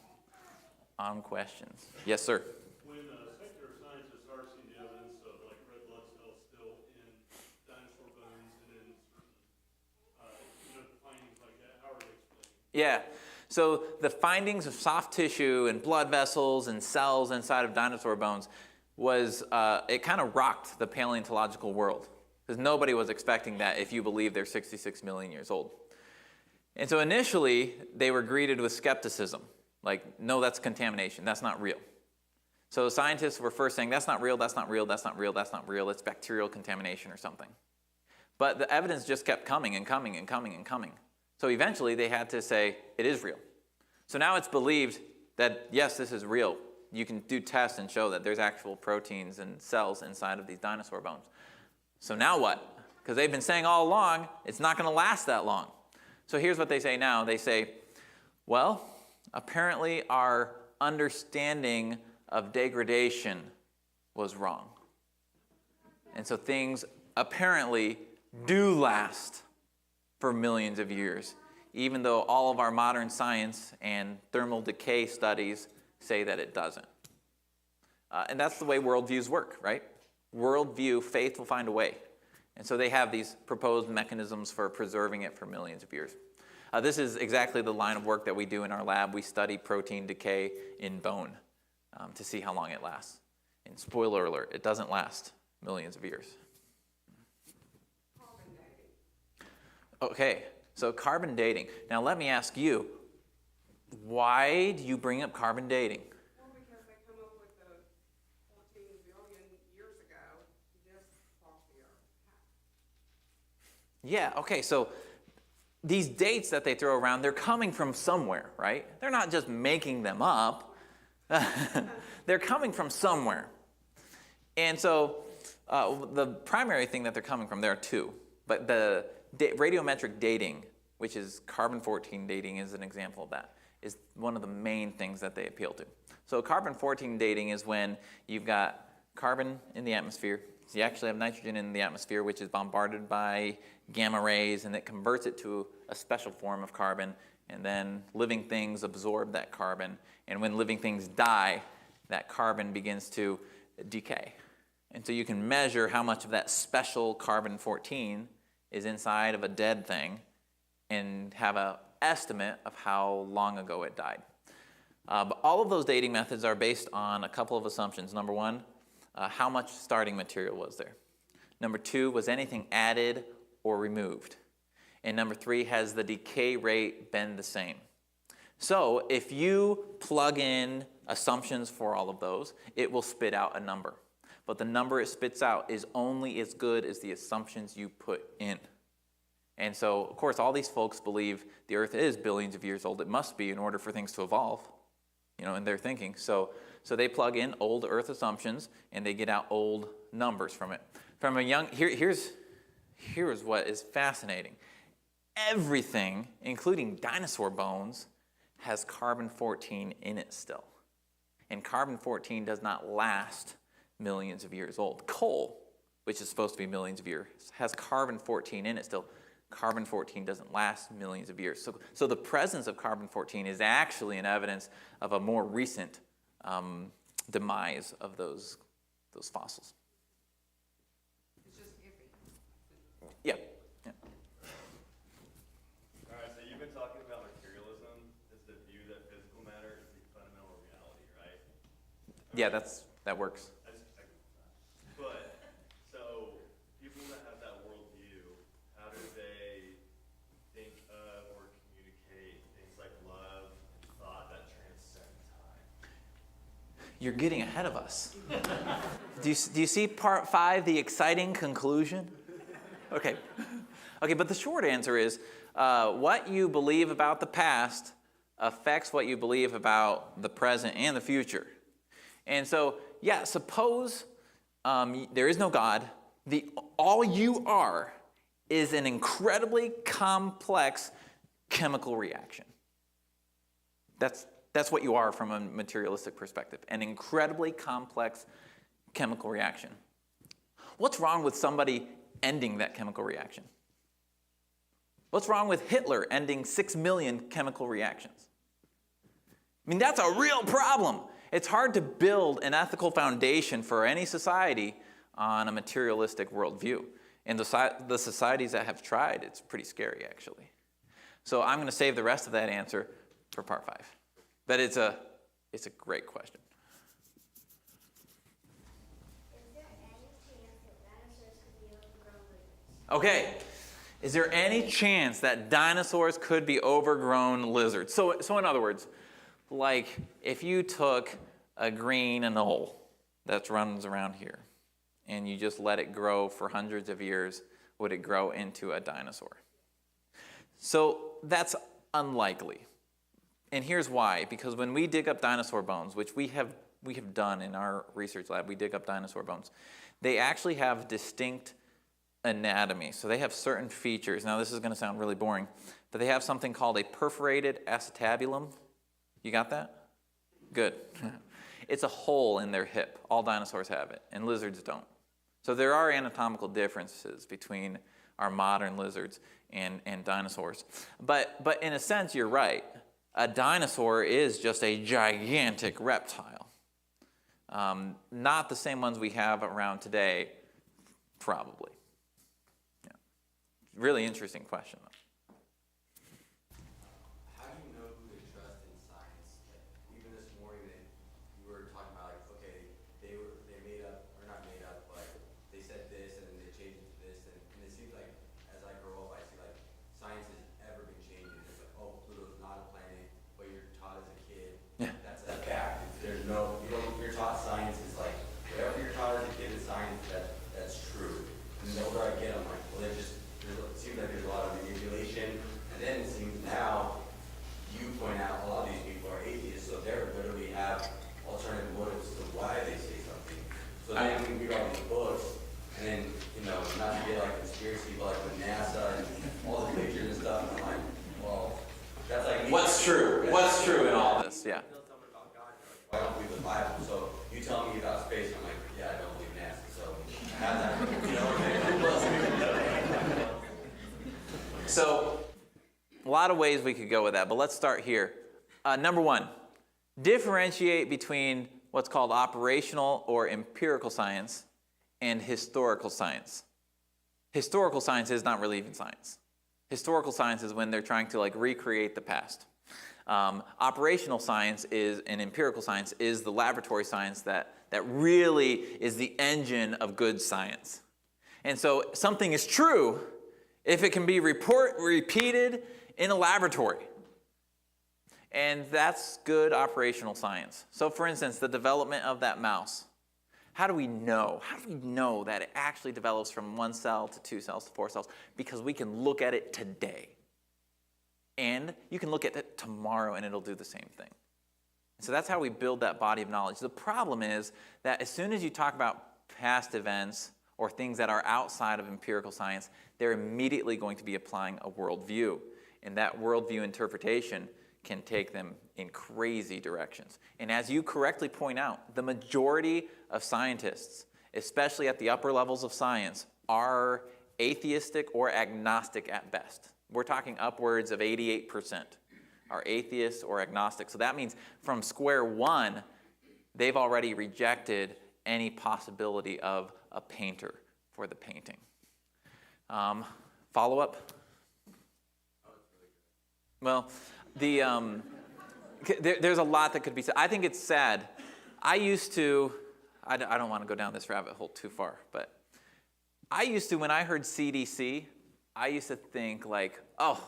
on questions? Yes, sir.
When secular scientists are seeing the evidence of like red blood cells still in dinosaur bones and in certain findings like that, how are they explaining?
Yeah. So the findings of soft tissue and blood vessels and cells inside of dinosaur bones was, it kind of rocked the paleontological world. Because nobody was expecting that if you believe they're 66 million years old. And so initially, they were greeted with skepticism. Like, no, that's contamination. That's not real. So scientists were first saying, that's not real, that's not real, that's not real, that's not real. It's bacterial contamination or something. But the evidence just kept coming and coming and coming and coming. So eventually, they had to say, it is real. So now it's believed that, yes, this is real. You can do tests and show that there's actual proteins and cells inside of these dinosaur bones. So now what? Because they've been saying all along, it's not going to last that long. So here's what they say now. They say, well, apparently our understanding of degradation was wrong. And so things apparently do last for millions of years, even though all of our modern science and thermal decay studies say that it doesn't. And that's the way worldviews work, right? Worldview, faith will find a way. And so they have these proposed mechanisms for preserving it for millions of years. This is exactly the line of work that we do in our lab. We study protein decay in bone to see how long it lasts. And spoiler alert, it doesn't last millions of years.
Carbon dating.
Okay, so carbon dating. Now let me ask you, why do you bring up carbon dating?
Well, because they come up with the 14 billion years ago, this off the earth.
Yeah, okay, so these dates that they throw around, they're coming from somewhere, right? They're not just making them up. They're coming from somewhere. And so the primary thing that they're coming from, there are two. But the radiometric dating, which is carbon-14 dating, is an example of that, is one of the main things that they appeal to. So carbon-14 dating is when you've got carbon in the atmosphere. So you actually have nitrogen in the atmosphere, which is bombarded by gamma rays, and it converts it to a special form of carbon. And then living things absorb that carbon. And when living things die, that carbon begins to decay. And so you can measure how much of that special carbon-14 is inside of a dead thing and have an estimate of how long ago it died. But all of those dating methods are based on a couple of assumptions. Number one, how much starting material was there? Number two, was anything added or removed? And number three, has the decay rate been the same? So if you plug in assumptions for all of those, it will spit out a number. But the number it spits out is only as good as the assumptions you put in. And so, of course, all these folks believe the Earth is billions of years old. It must be in order for things to evolve, in their thinking. So they plug in old Earth assumptions, and they get out old numbers from it. From a young, here's what is fascinating. Everything, including dinosaur bones, has carbon-14 in it still. And carbon-14 does not last millions of years old. Coal, which is supposed to be millions of years, has carbon-14 in it still. Carbon-14 doesn't last millions of years. So the presence of carbon-14 is actually an evidence of a more recent demise of those fossils.
It's just iffy.
Yeah.
All right, so you've been talking about materialism as the view that physical matter is the fundamental reality, right?
Yeah, that works.
But, so, people that have that worldview, how do they think
You're getting ahead of us. Do you see part 5, the exciting conclusion? Okay, but the short answer is what you believe about the past affects what you believe about the present and the future. And so, yeah, suppose there is no God. All you are is an incredibly complex chemical reaction. That's what you are from a materialistic perspective, an incredibly complex chemical reaction. What's wrong with somebody ending that chemical reaction? What's wrong with Hitler ending 6 million chemical reactions? I mean, that's a real problem. It's hard to build an ethical foundation for any society on a materialistic worldview. And the societies that have tried, it's pretty scary, actually. So I'm going to save the rest of that answer for part 5. But it's a great question.
Is there any chance that dinosaurs could be overgrown lizards?
Okay. Is there any chance that dinosaurs could be overgrown lizards? So in other words, like if you took a green anole that runs around here and you just let it grow for hundreds of years, would it grow into a dinosaur? So that's unlikely. And here's why. Because when we dig up dinosaur bones, which we have done in our research lab, we dig up dinosaur bones, they actually have distinct anatomy. So they have certain features. Now this is going to sound really boring, but they have something called a perforated acetabulum. You got that? Good. It's a hole in their hip. All dinosaurs have it, and lizards don't. So there are anatomical differences between our modern lizards and dinosaurs. But in a sense, you're right. A dinosaur is just a gigantic reptile. Not the same ones we have around today, probably. Yeah. Really interesting question, though.
How do you know who to trust in science? Like, even this morning, you were talking about, like, okay, they made up, or not made up, but they said this and then they changed it to this, and it seems like as I grow up, I see like science has ever been changing. It's like, oh, Pluto's not a planet, but you're taught as a kid.
Yeah.
That's a fact. There's no, you're taught science is like whatever you're taught as a kid in science, that's true. And the older I get, I'm like, well, it seems like there's a lot of manipulation, and then it seems now. You point out a lot of these people are atheists, so they literally have alternative motives to why they say something. So then we read all these books, and then, not to get like conspiracy, but like with NASA and all the pictures and stuff, and I'm like, well, that's like...
What's true? What's true in all this? Yeah.
You tell me about God, you're like, well, I don't believe the Bible, so you tell me about space, I'm like, yeah, I don't believe NASA, so I have that,
So, a lot of ways we could go with that, but let's start here. Number 1, differentiate between what's called operational or empirical science and historical science. Historical science is not really even science. Historical science is when they're trying to recreate the past. Operational science and empirical science is the laboratory science that really is the engine of good science. And so something is true if it can be repeated in a laboratory. And that's good operational science. So for instance, the development of that mouse. How do we know? How do we know that it actually develops from 1 cell to 2 cells to 4 cells? Because we can look at it today. And you can look at it tomorrow and it'll do the same thing. So that's how we build that body of knowledge. The problem is that as soon as you talk about past events or things that are outside of empirical science, they're immediately going to be applying a worldview. And that worldview interpretation can take them in crazy directions. And as you correctly point out, the majority of scientists, especially at the upper levels of science, are atheistic or agnostic at best. We're talking upwards of 88% are atheists or agnostic. So that means from square one, they've already rejected any possibility of a painter for the painting. Follow up? Well, there's a lot that could be said. I think it's sad. I don't want to go down this rabbit hole too far, but when I heard CDC, I used to think like, oh,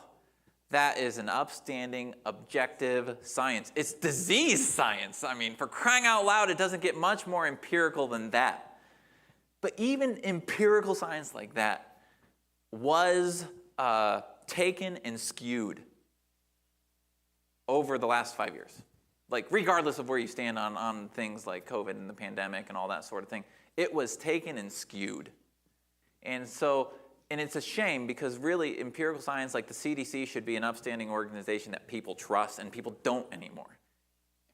That is an upstanding, objective science. It's disease science. I mean, for crying out loud, it doesn't get much more empirical than that. But even empirical science like that was taken and skewed over the last 5 years. Like, regardless of where you stand on things like COVID and the pandemic and all that sort of thing, it was taken and skewed. And it's a shame, because really empirical science, like the CDC, should be an upstanding organization that people trust, and people don't anymore.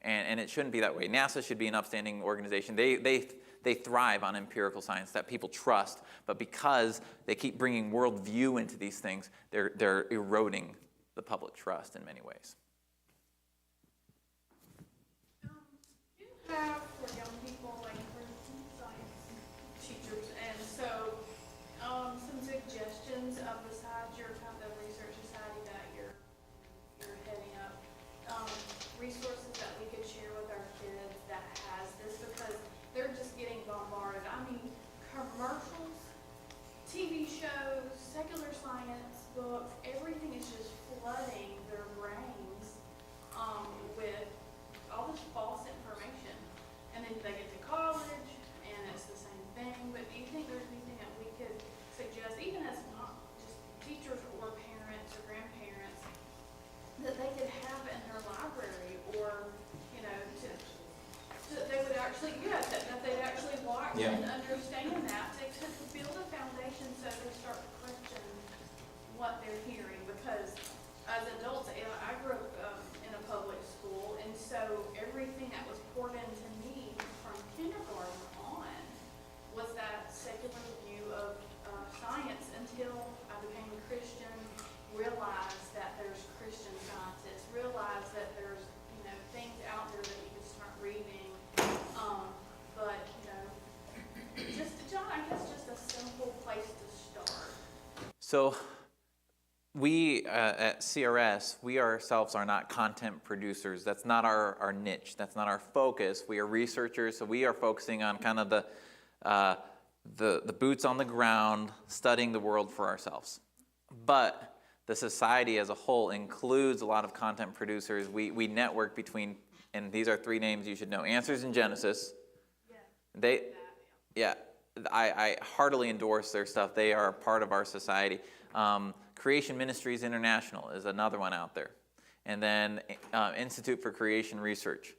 And it shouldn't be that way. NASA should be an upstanding organization. They thrive on empirical science that people trust, but because they keep bringing worldview into these things, they're eroding the public trust in many ways.
You have for young people, like for science teachers, and so some suggestions besides your kind of research society that you're heading up, resources that we could share with our kids that has this, because they're just getting bombarded. I mean, commercials, TV shows, secular science books, everything is just flooding their brains with all this false information. And then they get to college, and it's the same thing. But do you think there's anything that we could suggest, even as not just teachers or parents or grandparents, that they could have in their library, or, you know, that they would actually, that they'd actually watch and understand that, to build a foundation so they start to question what they're hearing? Because as adults, I grew up in a public school, and so everything that was poured into me from kindergarten on was that secular view of science, until I became a Christian, realized that there's Christian scientists, realized that there's, you know, things out there that you can start reading. But, you know, just, John, I guess just a simple place to start.
So we at CRS, we ourselves are not content producers. That's not our niche. That's not our focus. We are researchers, so we are focusing on kind of the boots on the ground, studying the world for ourselves. But the society as a whole includes a lot of content producers. We network between, and these are three names you should know: Answers in Genesis. I heartily endorse their stuff. They are a part of our society. Creation Ministries International is another one out there. And then Institute for Creation Research.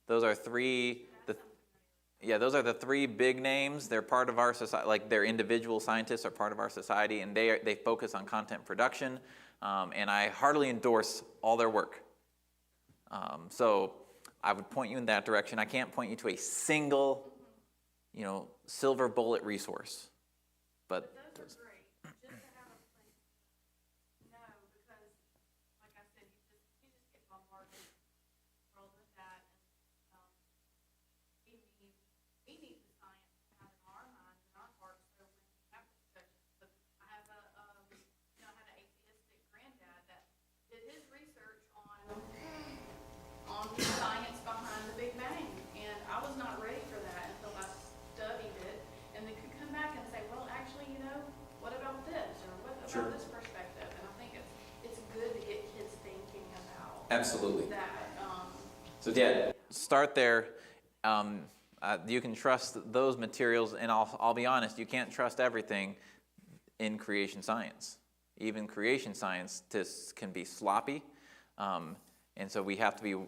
Those are those are the three big names. They're part of our society, like their individual scientists are part of our society, and they focus on content production, and I heartily endorse all their work. So I would point you in that direction. I can't point you to a single, silver bullet resource, but
those are great. Just to have a place to know, because, like I said, you just get bombarded in the world with that, and we need the science to have in our minds and our hearts, so when we have discussions. But I have I had an atheistic granddad that did his research on the science behind the Big Bang, and I was not ready for that until I studied it, and they could come back and say, well, actually, what about this, or what about this perspective? And I think it's good to get kids thinking about
absolutely
that.
So start there. You can trust those materials, and I'll be honest, you can't trust everything in creation science. Even creation scientists can be sloppy, and so we have to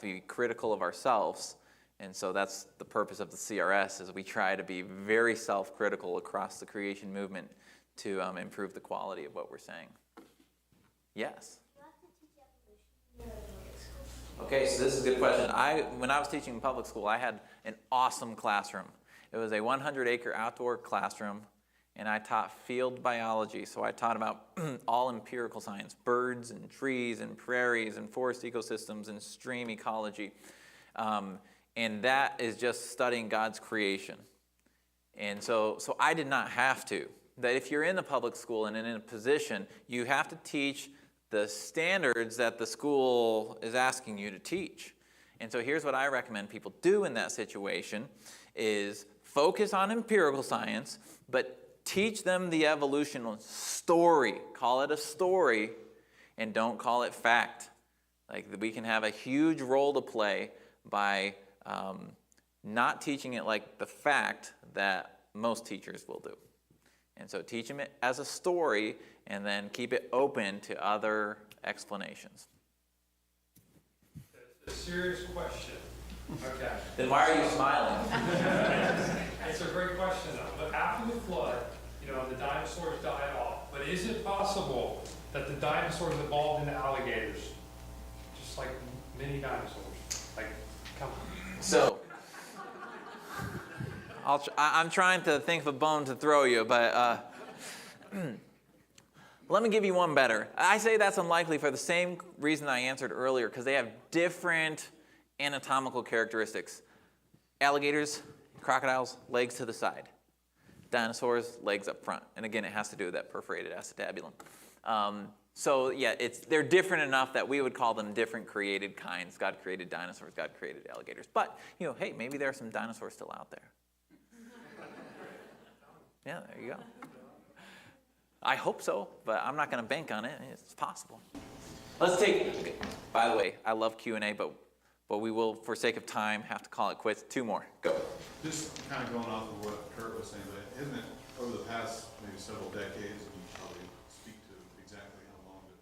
be critical of ourselves. And so that's the purpose of the CRS, is we try to be very self-critical across the creation movement to improve the quality of what we're saying. Yes?
Do you have to teach evolution in public school?
Okay, so this is a good question. When I was teaching in public school, I had an awesome classroom. It was a 100-acre outdoor classroom, and I taught field biology. So I taught about all empirical science: birds and trees and prairies and forest ecosystems and stream ecology. And that is just studying God's creation. And so I did not have to. That if you're in the public school and in a position, you have to teach the standards that the school is asking you to teach. And so here's what I recommend people do in that situation is focus on empirical science, but teach them the evolutional story. Call it a story, and don't call it fact. Like, we can have a huge role to play by not teaching it like the fact that most teachers will do. And so teach them it as a story and then keep it open to other explanations.
It's a serious question. Okay.
Then why are you smiling?
It's a great question though. But after the flood, the dinosaurs died off. But is it possible that the dinosaurs evolved into alligators? Just like mini dinosaurs. Like, come on.
So, I'm trying to think of a bone to throw you, but let me give you one better. I say that's unlikely for the same reason I answered earlier, because they have different anatomical characteristics. Alligators, crocodiles, legs to the side. Dinosaurs, legs up front. And again, it has to do with that perforated acetabulum. So yeah, they're different enough that we would call them different created kinds. God created dinosaurs, God created alligators. But, hey, maybe there are some dinosaurs still out there. Yeah, there you go. I hope so, but I'm not going to bank on it. It's possible. By the way, I love Q&A, but we will, for sake of time, have to call it quits. 2 more. Go.
Just kind of going off of what Kurt was saying, but isn't it over the past maybe several decades, and you probably speak to exactly how long, but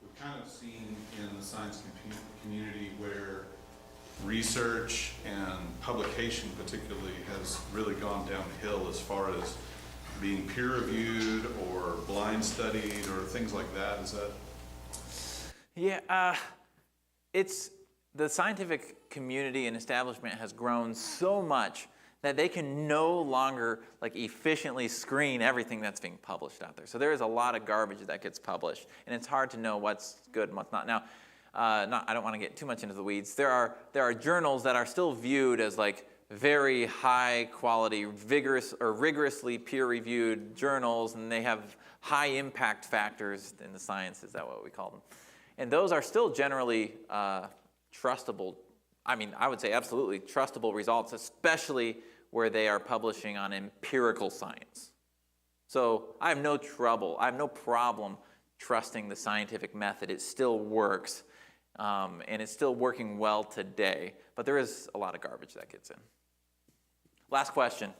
we've kind of seen in the science community where research and publication particularly has really gone downhill as far as being peer-reviewed or blind studied or things like that. Is that?
Yeah, it's the scientific community and establishment has grown so much that they can no longer efficiently screen everything that's being published out there. So there is a lot of garbage that gets published, and it's hard to know what's good and what's not. Now, I don't want to get too much into the weeds. There are journals that are still viewed as very high quality, rigorously peer-reviewed journals, and they have high impact factors in the science. Is that what we call them? And those are still generally trustable. I mean, I would say absolutely trustable results, especially where they are publishing on empirical science. So I have no problem trusting the scientific method. It still works, and it's still working well today. But there is a lot of garbage that gets in. Last question.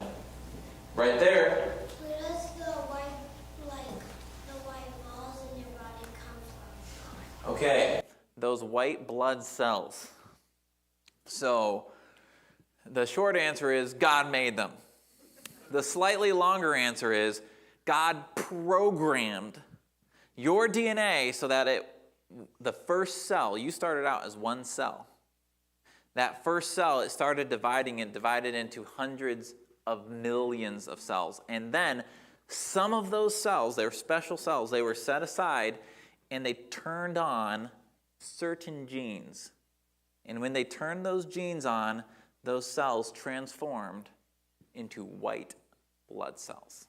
Right there.
Where does the white balls in your body come from?
Okay, those white blood cells. So the short answer is God made them. The slightly longer answer is God programmed your DNA so that the first cell, you started out as one cell. That first cell, it started dividing and divided into hundreds of millions of cells. And then some of those cells, they were special cells, they were set aside and they turned on certain genes. And when they turned those genes on, those cells transformed into white blood cells.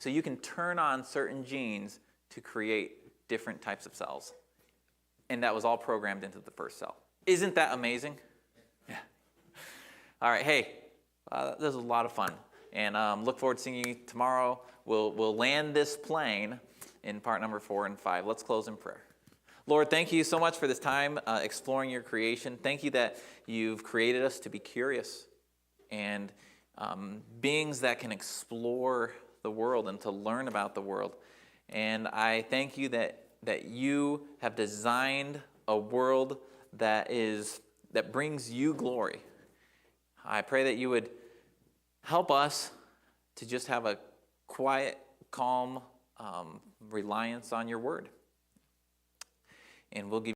So you can turn on certain genes to create different types of cells. And that was all programmed into the first cell. Isn't that amazing? Yeah. All right, hey, this was a lot of fun. And look forward to seeing you tomorrow. We'll land this plane in part number 4 and 5. Let's close in prayer. Lord, thank you so much for this time exploring your creation. Thank you that you've created us to be curious and beings that can explore the world and to learn about the world. And I thank you that you have designed a world that brings you glory. I pray that you would help us to just have a quiet, calm reliance on your word. And we'll give